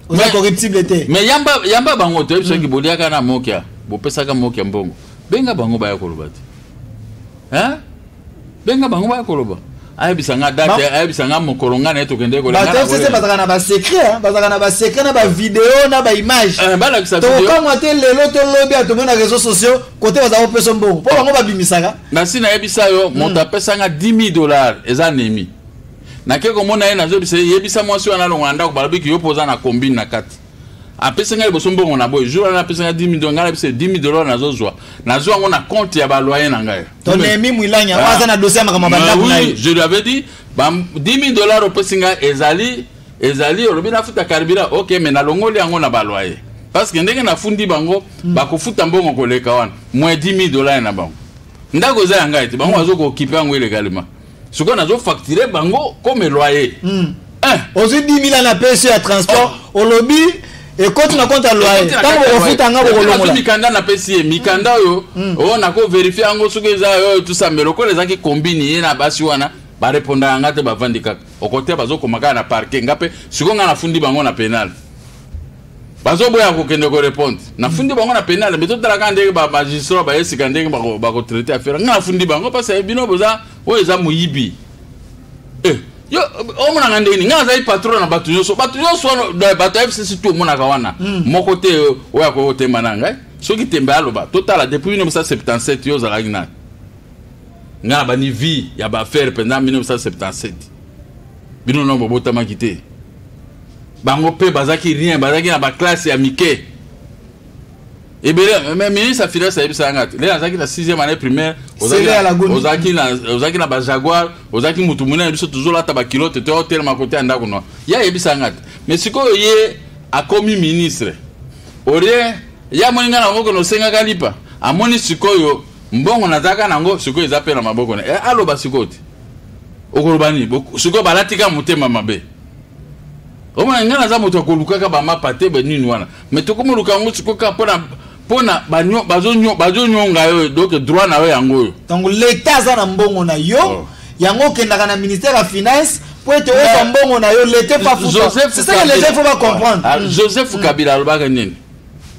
oza corruptible te mais yamba bango te biso ki boliaka na mokia bo pesaka mokia mbongo benga bango ba ya koloba te hein benga bango ba ya koloba ayebisanga date ayebisanga mokolonga na etokende ko lenga c'est bazaka na ba secret bazaka na ba secret na ba vidéo na ba image bala kisa to quand moi te lelo to lobi atomona réseaux sociaux côté bazaka peso mbongo po bango ba bimisaka na sina yebisa yo monta pesanga $10,000 eza nemi na ke ko mona ye na zo bisa yebisa mwasi wana longa ndako balobiki yo poza na combine na kati apesanga liboso mbongo na boy jour na pesanga $10,000 ngala bise $10,000 nazo zwa nazo ngo na compte ya ba loyer na ngai ton emi mwilanya waza na dossier makama banda kuna je lui avais dit $10,000 opesanga ezali olobi na futa carburant OK mais na longoli yango na ba loyer parce que ndenge na fundi bango bakofuta mbongo koleka wana moins $10,000 na bango ndako za yanga ete bango azo ko occuper yango illégalement soko nazo facturer bango comme loyer ozo $10,000 na pese ya transport olobi et quand tu as compte à loyer tant que vous tanga bolongola mikanda na pesi mikanda yo na ko vérifier ango soki eza yo tout ça mais loko les aki combine na basi wana ba répondre ngate ba vandika au côté bazo komaka na parking ngape siko nga na fundi bango na penal bazo boya ko kende ko répondre na fundi bango na penal mais tout la kande ba magistrat ba yesi kande ba ko traiter affaire nga na fundi bango parce que bino boza o eza muyibi yo o mona ngande ni nga za patron na batu yo so batu FCC tout mona kawana mon côté o ya ko temba nanga soki temba aloba total depuis 1977 yo za lagina nga ba ni vie ya ba faire pendant 1977 bino no bobota makité bango pe bazaki rien bazaki na ba classe ya mike et bien même ministre a finance ça ngati les azaki na 6e année primaire ozaki na ba Jaguar ozaki mutu muna biso toujours ta ba kilote to hotel makote anda kuno ya yebisa ngati mais sikoyo ye a commis ministre orie ya moninga na ngoko no senga kalipa amoni sikoyo mbongo nataka nango sikoyo ezapela maboko na aloba sikoti okolobani sikoyo balatika mutema mabe omona ngana za moto kolukaka ba mapate be nini wana mais to komuluka ngo sikoka pona bazo nyonga yo donc droit na yo yango donc l'état za na mbongo na yo yango kendaka na ministère ya finance pour être au mbongo na yo l'état pas foutu c'est ça que les gens faut pas comprendre Joseph Kabila alobaka nini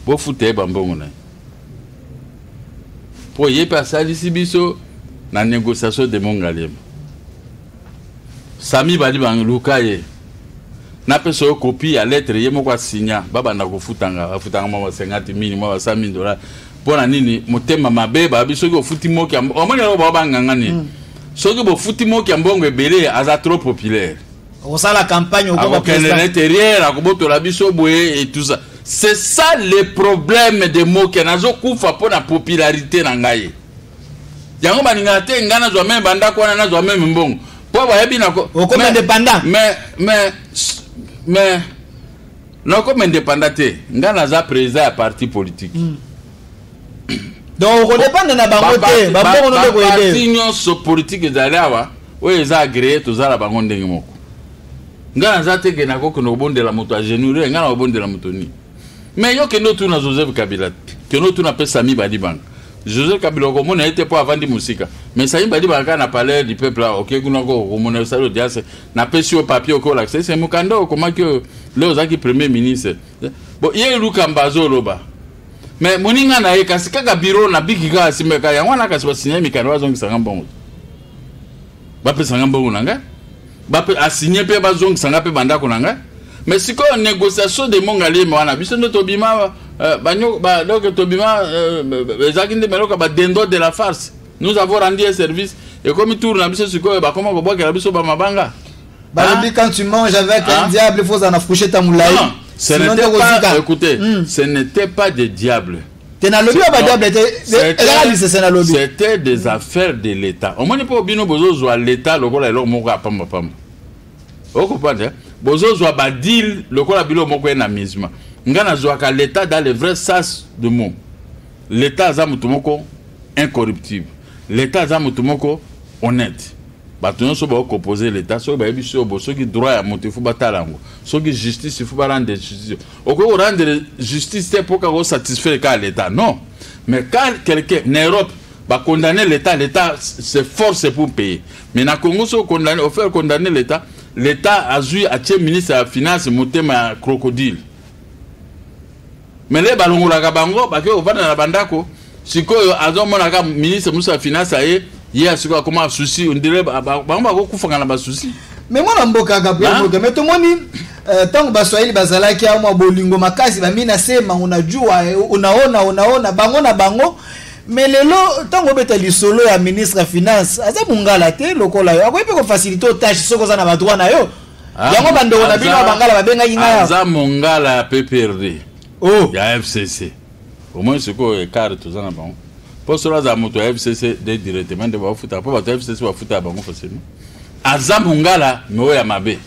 bo fute ba mbongo na po yepa salisi biso na négociation de mongalem Sami bali banlukaye na peso copie ya lettre yemo kwa signa baba na kufutanga afutanga mwa 50,000 mwa $100,000 pona nini motema mabeba biso ko futi moki omoni lo baba ngangani soki bo futi moki mbongo ebele aza trop populaire osala campagne au président l'intérieur akoboto la biso boye et tout ça C'est ça le problème de Moke. Nazo kufa pour la popularité nangaye. Yango baninga te ngana zo même banda ko na zo même mbongo. Po ba yebi nako. Comme indépendant. Mais non comme indépendant te ngana za président à parti politique. Donc on dépend na bango te, ba mbongo no ko aider. Parti nyonso politique ezalawa, oyo eza agréé tozala bango ndenge moko. Ngana za te ke nako ko no bondela moto a genourer ngana bondela moto ni. Mais yo que nous tout na Joseph Kabila, que nous tout na pe Sami Badibang. Joseph Kabila ko mona était pas avant di musika. Mais Sami Badibang na parler du peuple là, OK kuna ko mona ça le diase na pe sur papier ko l'accès c'est Mukando comment que le zaki premier ministre. Bon, il luka mbazo loba. Mais moninga na ye kasika ka bureau na bigika simeka ya wana kasi signer mikano bazongi sanga bongo. Ba pe sanga bongo nanga. Ba pe a signer pe bazongi sanga pe banda ko nanga. Mais si quoi négociation de mongali mwana biso ndo tobima banyo ba donc tobima ezakinde meloka ba dendo de la farce. Nous avons rendu un service et comme tourne biso siko ba comment ko boka la biso ba mabanga. Ba quand tu manges avec un diable, il faut en affroucher ta moulaï. Ce n'était pas, écoutez, ce n'était pas des diables. C'était des affaires de l'État. On ne peut pas dire l'État, le rôle est là, mon gars, pam. Vous comprenez? Bozo zoa badil, le rôle est là, mon gars, n'amusement. Ngana zoa ka l'État dans le vrai sens de mot. L'État zamutumoko incorruptible. L'État zamutumoko honnête. Batuno so ba opposer l'État, so ba biso bo so ki droit à monter fu batalango. So ki justice fu ba rendre justice. Oko rendre justice c'est pour qu'on satisfaire l'État. Non. Mais quand quelqu'un en Europe va condamner l'État, l'État se force pour payer. Mais na Congo so condamner, au faire condamner l'État, l'État a joué à tiers ministre de la finance monter ma crocodile. Mais les balongo la bango ba ke ovana na bandako, sikoyo azomona ka ministre musa de finance aye. Hier, c'est comment un souci, on dirait, mais moi, Mboka Gabriel, mais tout le monde, tant que Baswahili Bazalaki, moi, Bolingo Makasi, Bamina Sema, on a joua, on a bango, mais le lot, tant que vous êtes solo à ministre de Finance, à ce mungala, le cola, à quoi peut faciliter aux tâches, ce qu'on a besoin de yo. Yango bando, on a bien bangala, benga ina. Aza mungala PPRD. Oh, il y a FCC. Au moins, c'est quoi, car tout ça n'a pas. Pour cela, ça moto FCC directement de va foutre. Pour votre FCC va foutre à bango facilement. Azam Hungala, mais ya mabe.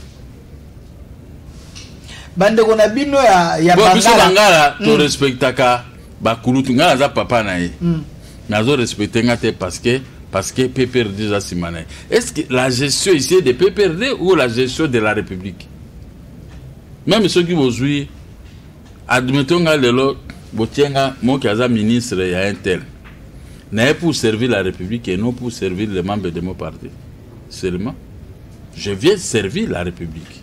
Bande kona bino ya Bangala. Bon, biso Bangala, to respectaka ba kulutu ngala za papa na ye. Mais zo respecter ngate parce que PPRD déjà simana. Est-ce que la gestion ici est de PPRD ou la gestion de la République? Même ceux qui vont jouer, admettons ngale lo botienga mo kaza ministre ya un tel. N'est pour servir la République et non pour servir les membres de mon parti. Seulement, je viens servir la République.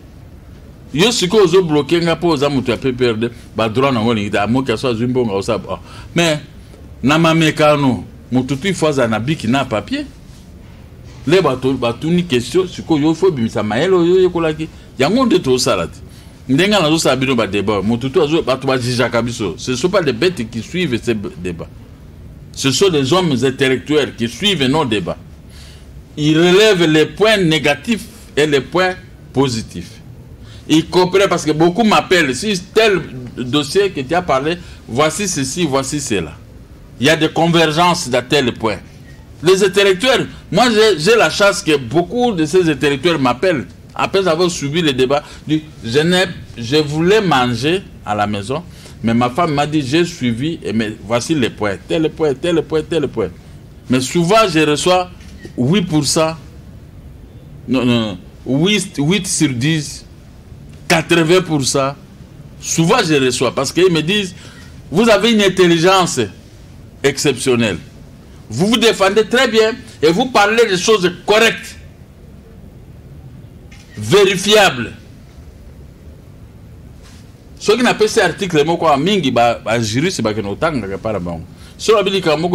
Yo siko ozo bloqué nga po za mutu ya PPRD ba droit na ngoni da mo kaso azimbo nga osaba. Mais na mamekano mutu tu faza na biki na papier. Le batu ni question siko yo fo bimisa maelo yo yekolaki. Yango de to salati. Ndenga na zo sabino ba débat. Mutu tu azo batu ba jija kabiso. Ce sont pas des bêtes qui suivent ces débats. Ce sont des hommes intellectuels qui suivent nos débats. Ils relèvent les points négatifs et les points positifs. Ils comprennent parce que beaucoup m'appellent. Si tel dossier que tu as parlé, voici ceci, voici cela. Il y a des convergences dans tel point. Les intellectuels, moi j'ai la chance que beaucoup de ces intellectuels m'appellent. Après avoir suivi le débat, je voulais manger à la maison. Mais ma femme m'a dit, j'ai suivi, et mais voici les points, tel point. Mais souvent, je reçois 8%, non, 8 sur 10, 80%. Souvent, je reçois, parce qu'ils me disent, vous avez une intelligence exceptionnelle. Vous vous défendez très bien, et vous parlez des choses correctes, vérifiables. Ce qui n'a pas ces articles, mingi juriste ba kenotanga para bon. Sur la Bible comme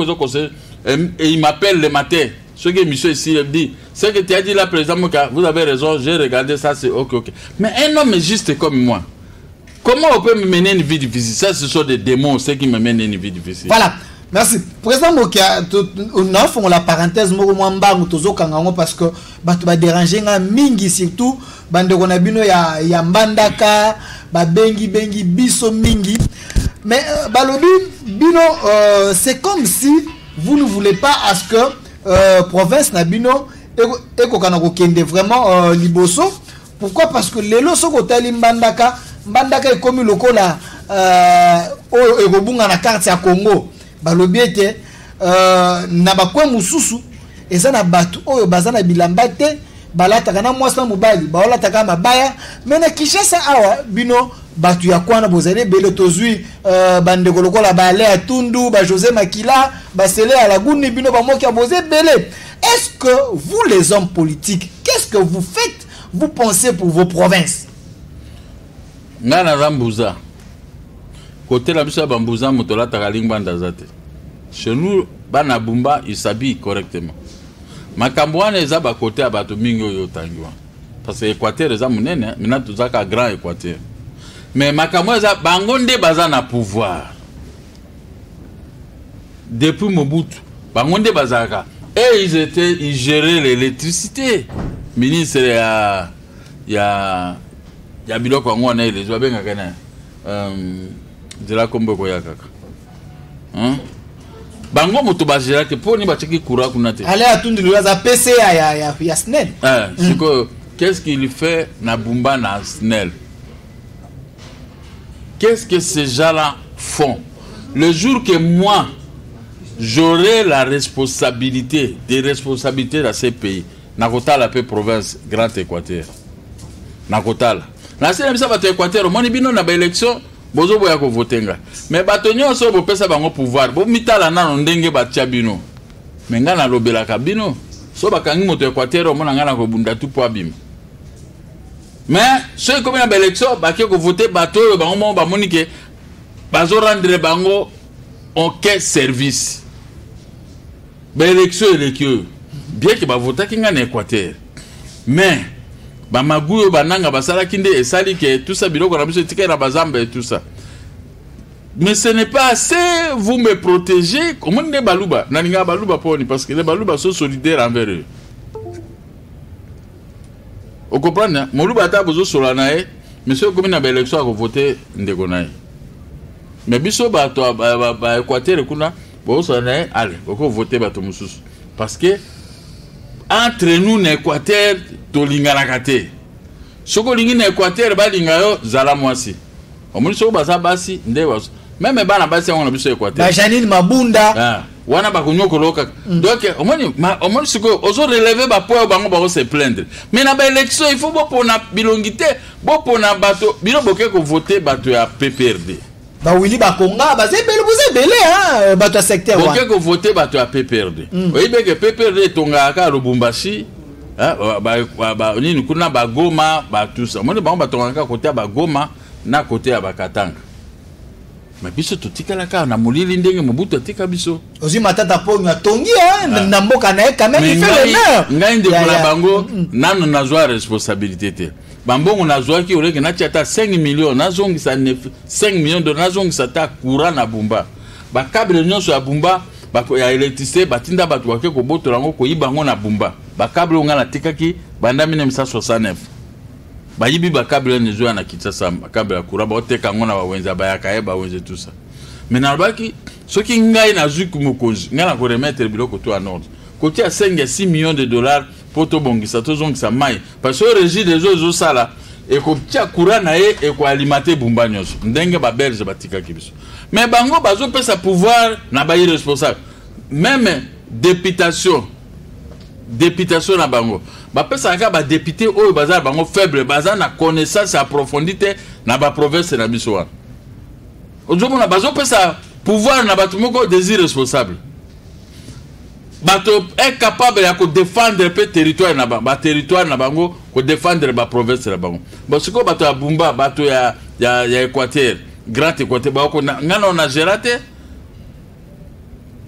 et il m'appelle le matin. Ce que monsieur ici dit, c'est que tu as dit là président vous avez raison, j'ai regardé ça, c'est OK. Mais un homme juste comme moi, comment on peut me mener une vie difficile? Ça, ce sont des démons, ceux qui me mènent une vie difficile. Voilà. Merci. Président Mokia, on a fait la parenthèse, parce que tu vas déranger mingi, surtout, ya Mbandaka, bengi biso mingi. Mais balobi, bino, c'est comme si vous ne voulez pas à ce que province na bino kende vraiment liboso. Pourquoi? Parce que les lots sont côté Mbandaka est comme le cola na carte ya Congo. Balobi ete na bakwe mususu eza na batu oyo bazana bilamba te balataka na mwasa mobali baolataka mabaya mena Kinshasa awa bino batu ya kwana bozale bele tozui bandeko lokola bale ya Tundu ba José Makila ba Sele à la Guni bino ba moki abozé bele. Est-ce que vous les hommes politiques, qu'est-ce que vous faites, vous pensez pour vos provinces? Ngana Rambuza côté la biso bambuza motola takalinga ndazate. Chez nous bana bumba ils s'habillent correctement. Makambwana eza ba côté abato mingo yotangiwa. Parce que Équateur eza munene, mina tuzaka grand Équateur. Mais makambwana eza bangonde baza na pouvoir. Depuis Mobutu, bangonde bazaka et ils géraient l'électricité. Ministre ya biloko ngwana ile babenga kana de la Combo Koyakaka. Bango moto bajira ke poni ba tiki kura kunate. Allez à Tundu la PCA ya SNEL. Qu'est-ce qu'il fait na Bumba na SNEL? Qu'est-ce que ces gens-là font? Le jour que moi j'aurai la responsabilité, des responsabilités dans ces pays, nakota la paix province Grand Équateur. Nakota la. Na c'est même ça va Équateur, moni bino na ba élection bozo boya ko votenga. Mais batonyo so bo pesa bango pouvoir. Bo mitala na ndenge batia bino. Mais ngana lobela ka bino. So bakangi moto Équateur mona ngana ko bunda tout po abim. Mais ceux comme na ba élection ba ke ko voter bato bango mo ba monike bazo rendre bango en quel service. Ba élection elekio. Bien que ba voter ki ngana Équateur. Mais ba maguyo bananga basala kinde esali ke tout ça biloko na biso tika na bazamba et tout ça. Mais ce n'est pas assez, vous me protégez. Comment les baluba naninga baluba poni parce que les baluba sont solidaires envers eux. Vous comprenez? Moluba ta bozo solanae, monsieur comme na élection à voter ndeko nae. Mais biso ba to ba Équateur kuna bo solanae allez, boko voter ba to mususu parce que entre nous na Équateur tolinga na kate. Soko lingi na Équateur ba linga yo zala mwasi. Omuli soko baza basi ndewa. Même bana basi on a biso Équateur. Ba Janine Mabunda. Wana ba kunyoko loka. Donc omoni soko ozo relever ba poids bango ba se plaindre. Mais na ba élection il faut bo pona bilongité, bo pona bato, bino boke ko voter bato ya PPRD. Ba Willy Bakonga ba zebele hein bato secteur wa. Boke ko voter bato ya PPRD. Oyibe ke PPRD tonga ka Lubumbashi. Ba nini kuna ba Goma ba tout ça. Omoni bango batonga ka côté ba Goma na côté ya Bakatanga. Mais biso totika la ka na molili ndenge Mobutu atika biso. Ozi matata po na tongi na mboka na quand même il fait l'honneur. Ngai nde kula bango nanu nazwa responsabilité te. Bambongo nazwa ki oleke na tiata 5 millions nazongi sa 5 millions de nazongi sa ta courant na Bumba. Ba câble nyonso ya Bumba ba ya électricité batinda batu wake ko botola ngo ko yibango na Bumba. Ba câble nga na tikaki banda 1969. Ba yibi ba câble nezo na Kinshasa ba câble ya courant ba oteka ngo na bawenza ba yakaye ba wenze tout ça. Mais na baki soki ngai na zuku mokonzi ngana ko remettre biloko to en ordre. Côté à 5 à 6 millions de dollars pour to bongisa to zongisa mai parce que régime des eaux sala et ko tia courant na e et ko alimenter Bumba nyonso ndenge ba belge batika kibiso. Mais bango bazo pesa pouvoir na ba irresponsable. Même députation na bango ba pesa ka ba député oyo bazar bango faible bazar na connaissance approfondie na ba province na biso wana ozomo na bazo pesa pouvoir na bato moko des irresponsables bato est capable ya ko défendre pe territoire na ba territoire na bango ko défendre ba province na bango parce que bato ya Bumba bato ya Équateur Grand Équateur ba ko ngana on a géré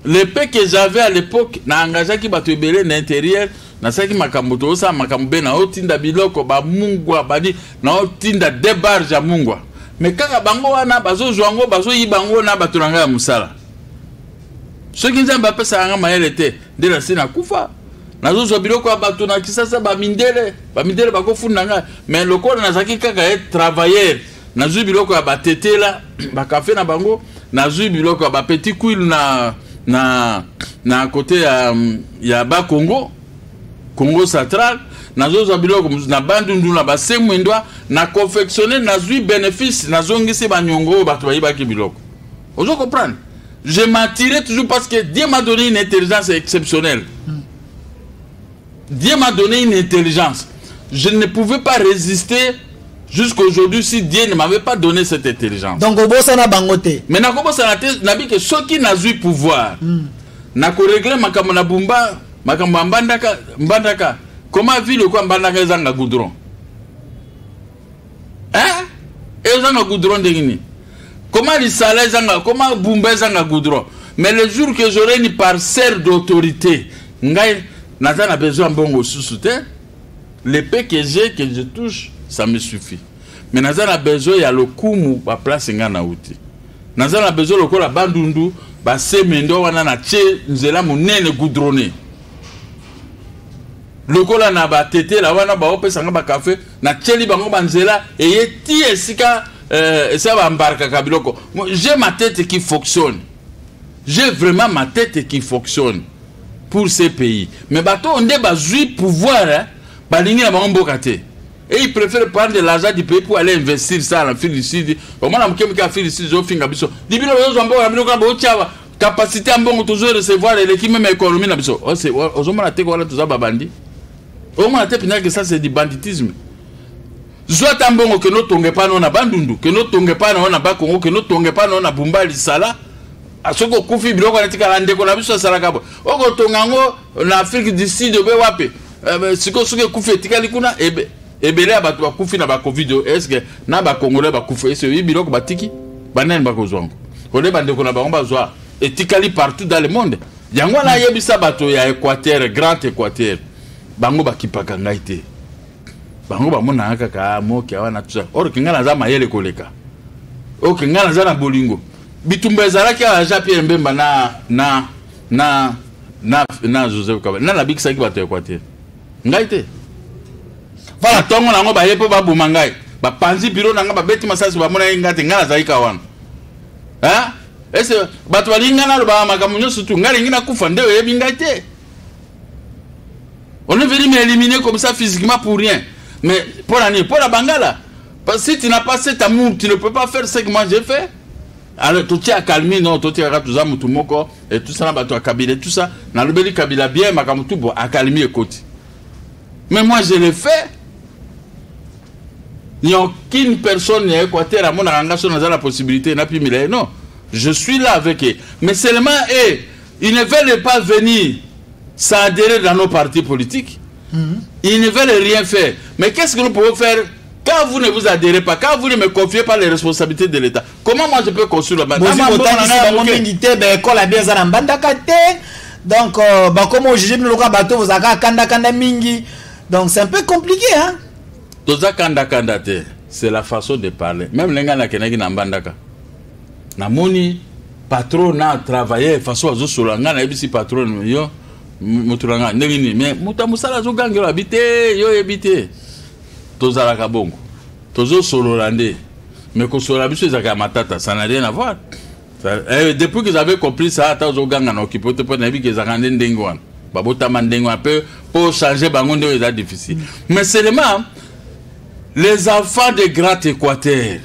le peu que j'avais à l'époque na engagé ki bato ebele na intérieur na saki makambo to sa makambo be na otinda biloko ba mungwa badi na otinda débarge ya mungwa mais kaka bango wana bazo zwango bazo yibango na bato nanga ya musala Ce qui nous a fait ça, c'est de la scène à Koufa. Nous avons dit que ça va mindele, mais le corps n'a pas été travailleur. Nous avons dit que tété là, café na bango, nous avons dit que petit couille na côté ya ba Congo central. Nous avons dit que na bandundu na basé mwendwa na confectionner na zui bénéfice na zongisi ba nyongo ba tubayi ba kibiloko. Vous comprenez? Je m'attirais toujours parce que Dieu m'a donné une intelligence exceptionnelle. Dieu m'a donné une intelligence. Je ne pouvais pas résister jusqu'à aujourd'hui si Dieu ne m'avait pas donné cette intelligence. Donc, au bout ça n'a bangoté. Mais na kobo ça n'a dit que ceux qui n'a eu pouvoir, na ko régler makambo na bumba, makambo mbandaka. Comment vit le quoi mbandaka ezanga goudron? Hein? Ezanga goudron dengini. Comment les salaires, comment Bumba zanga goudron. Mais le jour que j'aurai une parcelle d'autorité, n'a besoin de bon sous-soutien. L'épée que je touche, ça me suffit. Mais n'a besoin, il y a le coup, la place ngana outi. N'a besoin le coup la bandundu, ba semendo wana na tche nzela munene goudronné. Le coup la na ba tété la wana ba opé sanga ba café na tcheli bango banzela et yeti esika ça va embarquer kabiloko. J'ai ma tête qui fonctionne. J'ai vraiment ma tête qui fonctionne pour ces pays. Mais bateau on a besoin de pouvoir hein, balingi na bango mbokate. Et ils préfèrent prendre de l'argent du pays pour aller investir ça en Afrique du Sud. Comment on a fait Afrique du Sud, finga biso. Dibilo yo zombo na biloko ba ochawa. Capacité à mbongo toujours recevoir l'équipe même économie na biso. Oh c'est ozoma na teko wala tuza babandi. Au moins la tête que ça c'est du banditisme. Soit tambongo que nous tongue pas non na bandundu, que nous tongue pas non na bakongo, que nous tongue pas non na bumba lisala. A ce que kufi biloko na tika lande ko na biso sala kabo. Oko tongango na Afrique du Sud be wape. Siko suke kufi tika likuna ebele abatu ba kufi na ba covid est-ce que na ba congolais ba kufi est-ce que biloko batiki banen ba kozwango. Ko le bande ko na ba zwa etikali partout dans le monde. Yango na yebisa bato ya Équateur, Grand Équateur. Bango bakipaka ngaite. Bango ba mona kaka moki awana tusa or kingana za mayele koleka o kingana za na bolingo bitumba ezalaki ya Jean Pierre Mbemba na Joseph Kabila na bikisa ki bato Équateur ngaite voilà tongo nango ba yepo ba bumangai ba panzi biro nanga ba beti masasi ba mona ngate ngala za ikawana hein ese bato balingana ba makamunyo sutu ngale ngina kufa ndewe yebi ngaite. On est venu m'éliminer comme ça physiquement pour rien. Mais pour la Bangala, parce que si tu n'as pas cet amour, tu ne peux pas faire ce que moi j'ai fait. Alors, tout à calmer, non, tout à tout ça, Moutoumoko, et tout ça, à Kabila, tout ça, dans le Béli Kabila, bien, ma Kamoutou, à calmer, écoute. Mais moi, je l'ai fait. Il n'y a aucune personne à Équateur, à mon engagement, dans la possibilité, n'a plus mis non. Je suis là avec eux. Mais seulement, ils ne veulent pas venir s'adhérer dans nos partis politiques. Ils ne veulent rien faire. Mais qu'est-ce que nous pouvons faire quand vous ne vous adhérez pas, quand vous ne me confiez pas les responsabilités de l'État? Comment moi je peux construire la bande? Donc, comment juger le bateau, vous avez kanda mingi. Donc, c'est un peu compliqué, hein? C'est la façon de parler. Même les gens qui sont en bandaka. Namoni, patron n'a travaillé, façon à Zosolanga, n'a pas patron, yo. Mutulanga ndengini mais mutamusala zo gangelo habité yo habité tozala kabongo tozo sololande mais ko sola biso ezaka matata ça n'a rien à voir. Depuis que j'avais compris ça tozo ganga na occupé pour na bi que ezaka ndengwana babota mandengwa peu pour changer bango ndo est difficile. Mais seulement les enfants de Grand Équateur,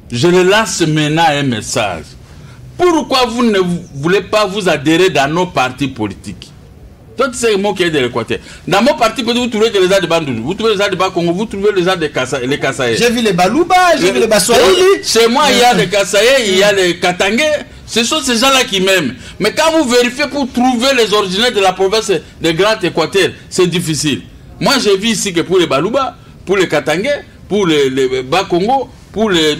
je les lance maintenant un message. Pourquoi vous ne voulez pas vous adhérer dans nos partis politiques? Toi, tu sais le mot qui est de l'Équateur. Dans mon parti politique, vous trouvez que les gens de Bandundu, vous trouvez les gens de Bakongo, vous trouvez les gens de Kassaye. J'ai vu les Balouba, j'ai vu les Baswahili. Chez moi, il y a les Kassaye, il y a les Katangé. Ce sont ces gens-là qui m'aiment. Mais quand vous vérifiez pour trouver les originaires de la province de Grand Équateur, c'est difficile. Moi, j'ai vu ici que pour les Balouba, pour les Katangé, pour les Bakongo, pour les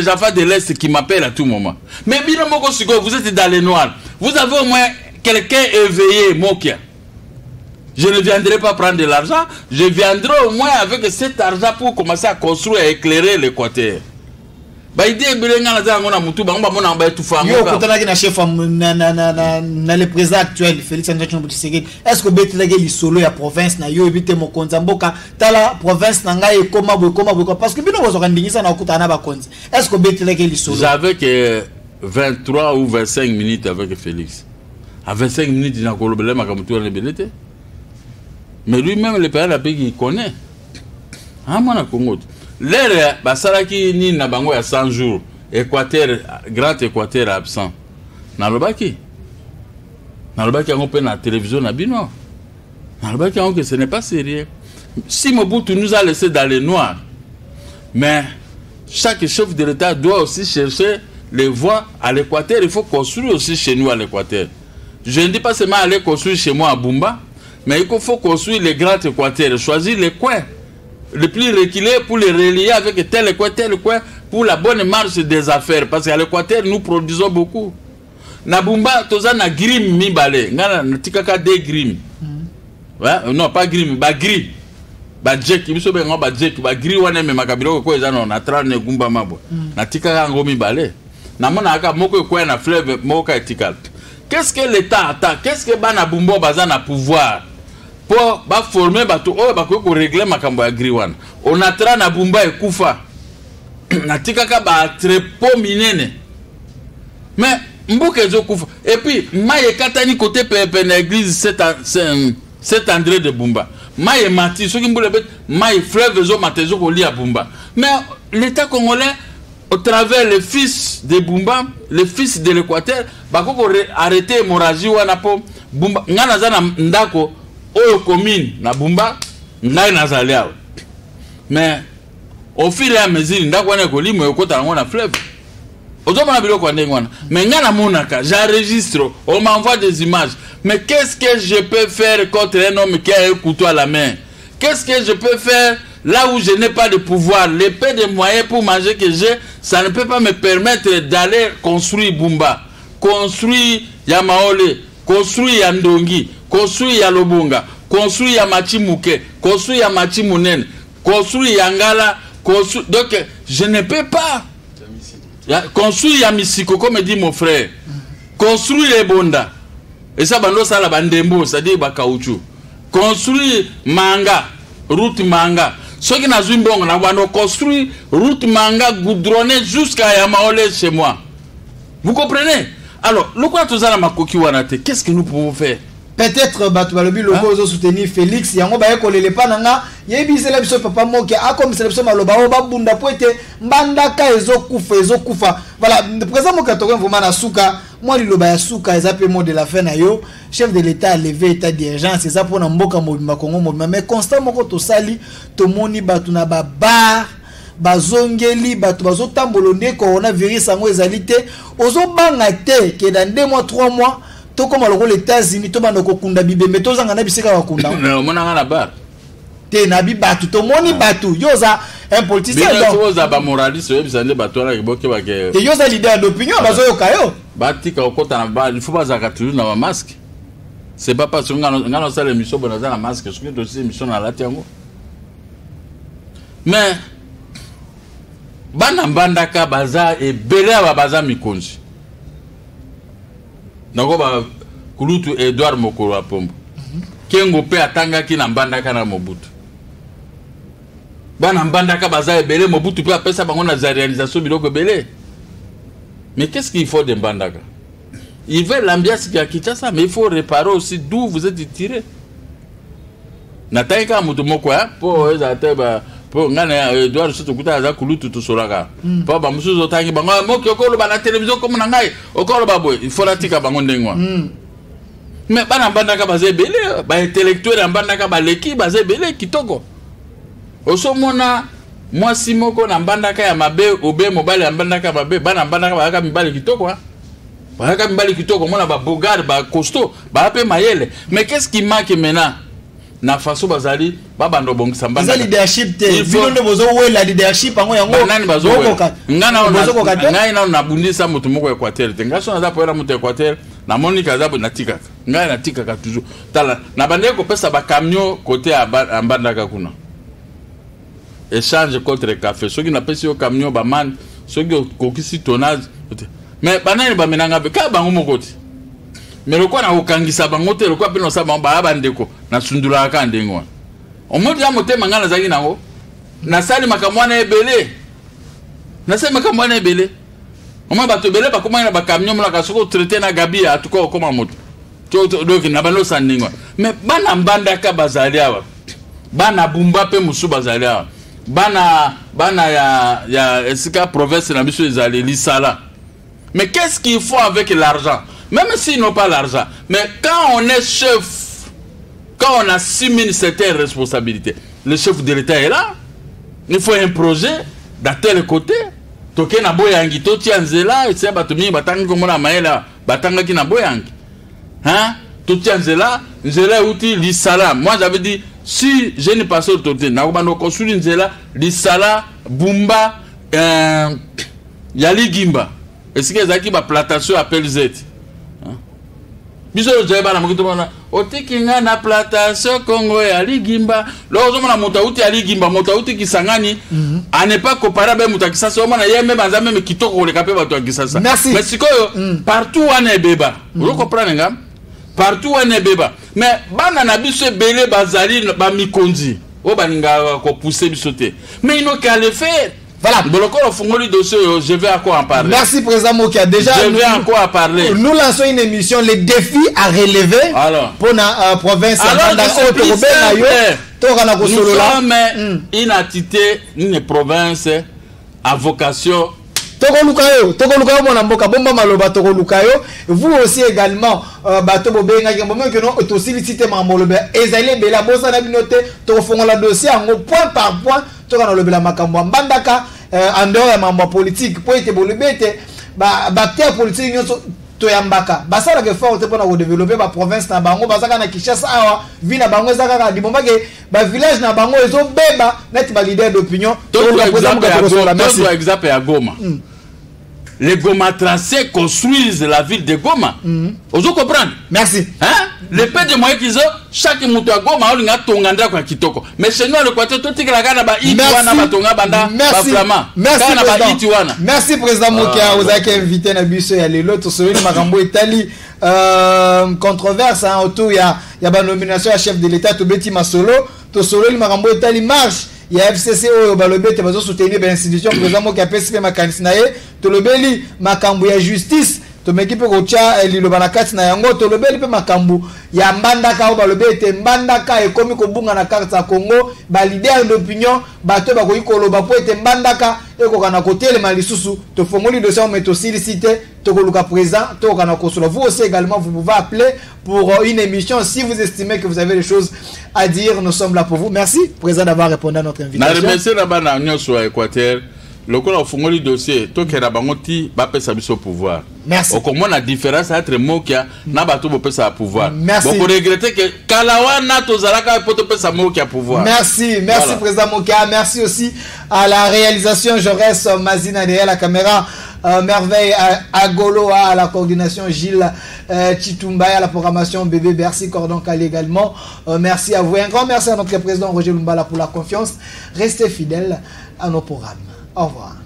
enfants de l'Est qui m'appellent à tout moment. Mais vous êtes dans les noirs. Vous avez au moins quelqu'un éveillé, Mokia. Je ne viendrai pas prendre de l'argent. Je viendrai au moins avec cet argent pour commencer à construire et éclairer l'Équateur. ba idée belenga na za ngona mutu bango ba mona ba etufa yo kotana na chef na le président actuel Félix Antoine Tshisekedi est-ce que betelage li solo ya province na yo ebite mokonza mboka tala province na ngai ekoma boye parce que bino bozo kandingisa na okutana ba konzi est-ce que betelage li solo j'avais que 23 ou 25 minutes avec Félix à 25 minutes il n'a pas le makamutu na belete mais lui-même le père la pays il connaît ah moi na Congo l'air basalaki ni na bango ya 100 jours Équateur grand Équateur absent na lobaki on peut na télévision na bino na lobaki on que ce n'est pas sérieux si Mobutu nous a laissé dans le noir mais chaque chef de l'État doit aussi chercher les voies à l'Équateur. Il faut construire aussi chez nous à l'Équateur. Je ne dis pas seulement aller construire chez moi à Bumba, mais il faut construire les grands Équateurs, choisir les coins les plus reculés pour les relier avec tel coin, pour la bonne marche des affaires. Parce qu'à l'Équateur, nous produisons beaucoup. Na Bumba, toza na grim mi balé, na tikaka de grim. Ouais, non, pas grim, ba gris. Ba jack, biso be ngaba jack, ba gris wana me makabilo ko ezano na trane gumba mabo. Na tikaka ngomi balé. Na mona aka moko ko na fleuve moko etikal. Qu'est-ce que l'État attend? Qu'est-ce que bana Bumbo bazana pouvoir pour ba former bato o ba ko régler makambo ya gris wana. On a tra na Bumba e kufa. Na tikaka ba trepo minene. Mais mboka ezo kufa. Et puis maye katani côté pepe na église Saint André de Bumba. Maye mati soki mbule bet maye fleuve ezo matezo ko li a Bumba. Mais l'État congolais au travers les fils de Bumba, les fils de l'Équateur, bako arrêter hémorragie wana po Bumba ngana za na ndako oyo commune na Bumba ngai nazalia. Mais au fur et à mesure ndako wana ko limo yokota ngona fleuve. Ozomana biloko ndenge wana. Mais ngana monaka, j'enregistre, on m'envoie des images. Mais qu'est-ce que je peux faire contre un homme qui a un couteau à la main? Qu'est-ce que je peux faire là où je n'ai pas de pouvoir? Les peu de moyens pour manger que j'ai, ça ne peut pas me permettre d'aller construire Bumba, construire Yamaole, construire Yandongi, construire Yalobunga, construire Yamachimuke, construire Yamachimunen, construire Yangala, construire... Donc, je ne peux pas construire Yamisiko, comme dit mon frère. Construire les Bonda. Et ça, ça la bandembo, c'est-à-dire Bakaouchou. Construire Manga, route Manga. Ceux qui n'ont pas construit route Manga goudronnée jusqu'à Yamaole chez moi. Vous comprenez? Alors, le quoi tout ça, qu'est-ce que nous pouvons faire? Peut-être Batoualobi le beau soutenir Félix yango ba yekolele le pananga yebi sele biso papa moke akom sele biso maloba o ba bunda poete mbandaka ezokufa voilà présent moka to vraiment na suka moi liloba ya suka ezape mot de la fin na yo chef de l'état a levé état d'urgence eza pona mboka mobimba Kongo mobimba mais constant moko to sali to moni batu na ba bar bazongeli batu bazotambolo nde coronavirus yango ezali te ozobanga te ke dans 2 mois 3 mois to comme les États-Unis to bando ko kunda bibembe to zanga na biseka wa kunda mona ngana bar te na bi batu to moni batu yoza un politicien donc yoza ba moraliste yo bisande batu na kiboke ba ke te yoza leader d'opinion bazo yo kayo batika okota na ba il faut pas zaka toujours na masque c'est pas parce que ngana sala émission bona na masque ce que dossier émission na la tiango mais bana mbandaka baza e belé ba baza mikonzi. Donc, Kulutu Edouard Mokoro Apombo. Kengo pe atanga ki na mbandaka na Mobutu. Bana mbandaka baza ebele Mobutu pe apesa bango na za réalisation biloko belé. Mais qu'est-ce qu'il faut de mbandaka? Il veut l'ambiance qui a quitté ça, mais il faut réparer aussi d'où vous êtes tiré. Nataka mutu moko ya po ezateba po ngana Edouard soto kuta za Kulutu to solaka. Po ba musuzo tangi bango moki okolo ba na télévision comme na ngai okolo ba boy il faut la tika bango ndengwa. Mais bana mbandaka baze belé ba intellectuel mbandaka ba leki baze belé kitoko. Osomona moi simoko na mbandaka ya mabe obe mobile ya mbandaka mabe bana mbandaka ba ka mibale kitoko ha. Ba ka mibale kitoko mona ba bogard ba costaud ba pe mayele. Mais qu'est-ce qui manque maintenant? Na faso bazali babando bongisa mbanda za leadership te bilondo bozo wela leadership ango yango nani bazo wela ngana na nabundisa mutu moko Équateur te ngaso na za poera mutu Équateur na monika za na tika ngana na tika ka toujours tala na bande ko pesa ba camion côté à mbanda ka kuna échange contre café soki na pesi yo camion ba man ce qui est tonnage. Mais banane ba menanga be ka bango mokoti. Mais le quoi na okangisa bango te le quoi pe no sa ba bandeko na sundula ka ndengo. Omodi ya motema ngana zaki nango. Na sali makamwana ebele. Na sali makamwana ebele. Oma bato ebele ba komana ba camion la ka soko traiter na gabi ya tuko koma moto. Donc na bano sandingo. Mais bana mbanda ka bazali awa. Bana bumba pe musu bazali awa. Bana ya esika province na biso ezali lisala. Mais qu'est-ce qu'il faut avec l'argent? Même s'ils n'ont pas l'argent. Mais quand on est chef, quand on assume une certaine responsabilité, le chef de l'État est là. Il faut un projet d'un tel côté. Toke na boyangi, toti anzela, et c'est batumi, batanga comme la maïla, batanga qui na boyangi. Hein? Toti anzela, nzela outil l'isala. Moi j'avais dit, si je n'ai pas sur toté, na ubano construit nzela, l'isala, bumba, yali gimba. Est-ce que Zaki ba plantation appelle Z? Biso je ba na mokito mona otikinga na plantation Congo ya ligimba lozo mona motauti ya ligimba motauti kisangani a ne pas comparable muta kisasa mona yembe banza même kitoko le kapé bato kisasa. Merci. Mais sikoyo partout wana ebeba. Vous comprenez ngam? Partout wana ebeba. Mais bana na biso belé bazali ba mikonzi. O baninga ko pousser biso te. Mais ino qu'à le faire. Voilà. Je vais encore en parler. Merci, Président Mokia. Déjà, je vais encore en parler. Nous lançons une émission, les défis à relever pour la province. Alors, nous sommes une entité, une province à vocation. Vous aussi également, bato bobenga ki moment que non autosilicité mamolobe ezali bela bosa na binote to fonga la dossier en point par point to kana lobela makambo mbandaka en dehors ya mambo politique po ete bolobete ba acteur politique nyonso to yambaka basala ke fort pour na développer ba province na bango basaka na Kinshasa awa vi na bango ezaka ka dibomba ke ba village na bango ezo beba net ba leader d'opinion to exemple ya Goma. Les Goma tracés construisent la ville de Goma. Vous comprenez? Merci. Hein? Les peu de moyens qu'ils ont, chaque mouton à Goma, on a tongandra kwa kitoko. Mais chez nous, le quartier, tout est là, ba itiwana, ba tonga banda, ba flama. Merci, Président Mokia. Vous avez invité na biso ya lelo, to solo ni makambo etali controverse autour ya ba nomination à chef de l'État to Beti Masolo, to solo ni makambo etali marche. Il y a FCC au balobete bazo soutenir ben institution président mo kapesi ma kanisina ye to lobeli makambu ya justice to mekipe ko cha liloba na kati na yango to lobeli pe makambu ya mbandaka au balobete mbandaka ekomi ko bunga na carte ya Congo ba leader d'opinion bato ba ko ikoloba po ete mbandaka eko kana kotele malisusu to fongoli dossier on meto silicité to koluka présent to kana kosola. Vous aussi également vous pouvez appeler pour une émission si vous estimez que vous avez des choses à dire. Nous sommes là pour vous. Merci président d'avoir répondu à notre invitation. Na remercie na bana nyonso Équateur. Lokola fongoli dossier to kera bangoti ba pesa biso pouvoir. Merci. O comment la différence entre Mokia na bato bo pesa pouvoir. Merci. Beaucoup regretter que Kalawana to zalaka poto pesa Mokia pouvoir. Merci, merci voilà. Président Mokia. Merci aussi à la réalisation Jaurès Mazina derrière la caméra. Merveille à Golo, à la coordination Gilles Chitumba, à la programmation Bébé Bercy Cordon Calais également. Merci à vous. Un grand merci à notre président Roger Lumbala pour la confiance. Restez fidèles à nos programmes. Au revoir.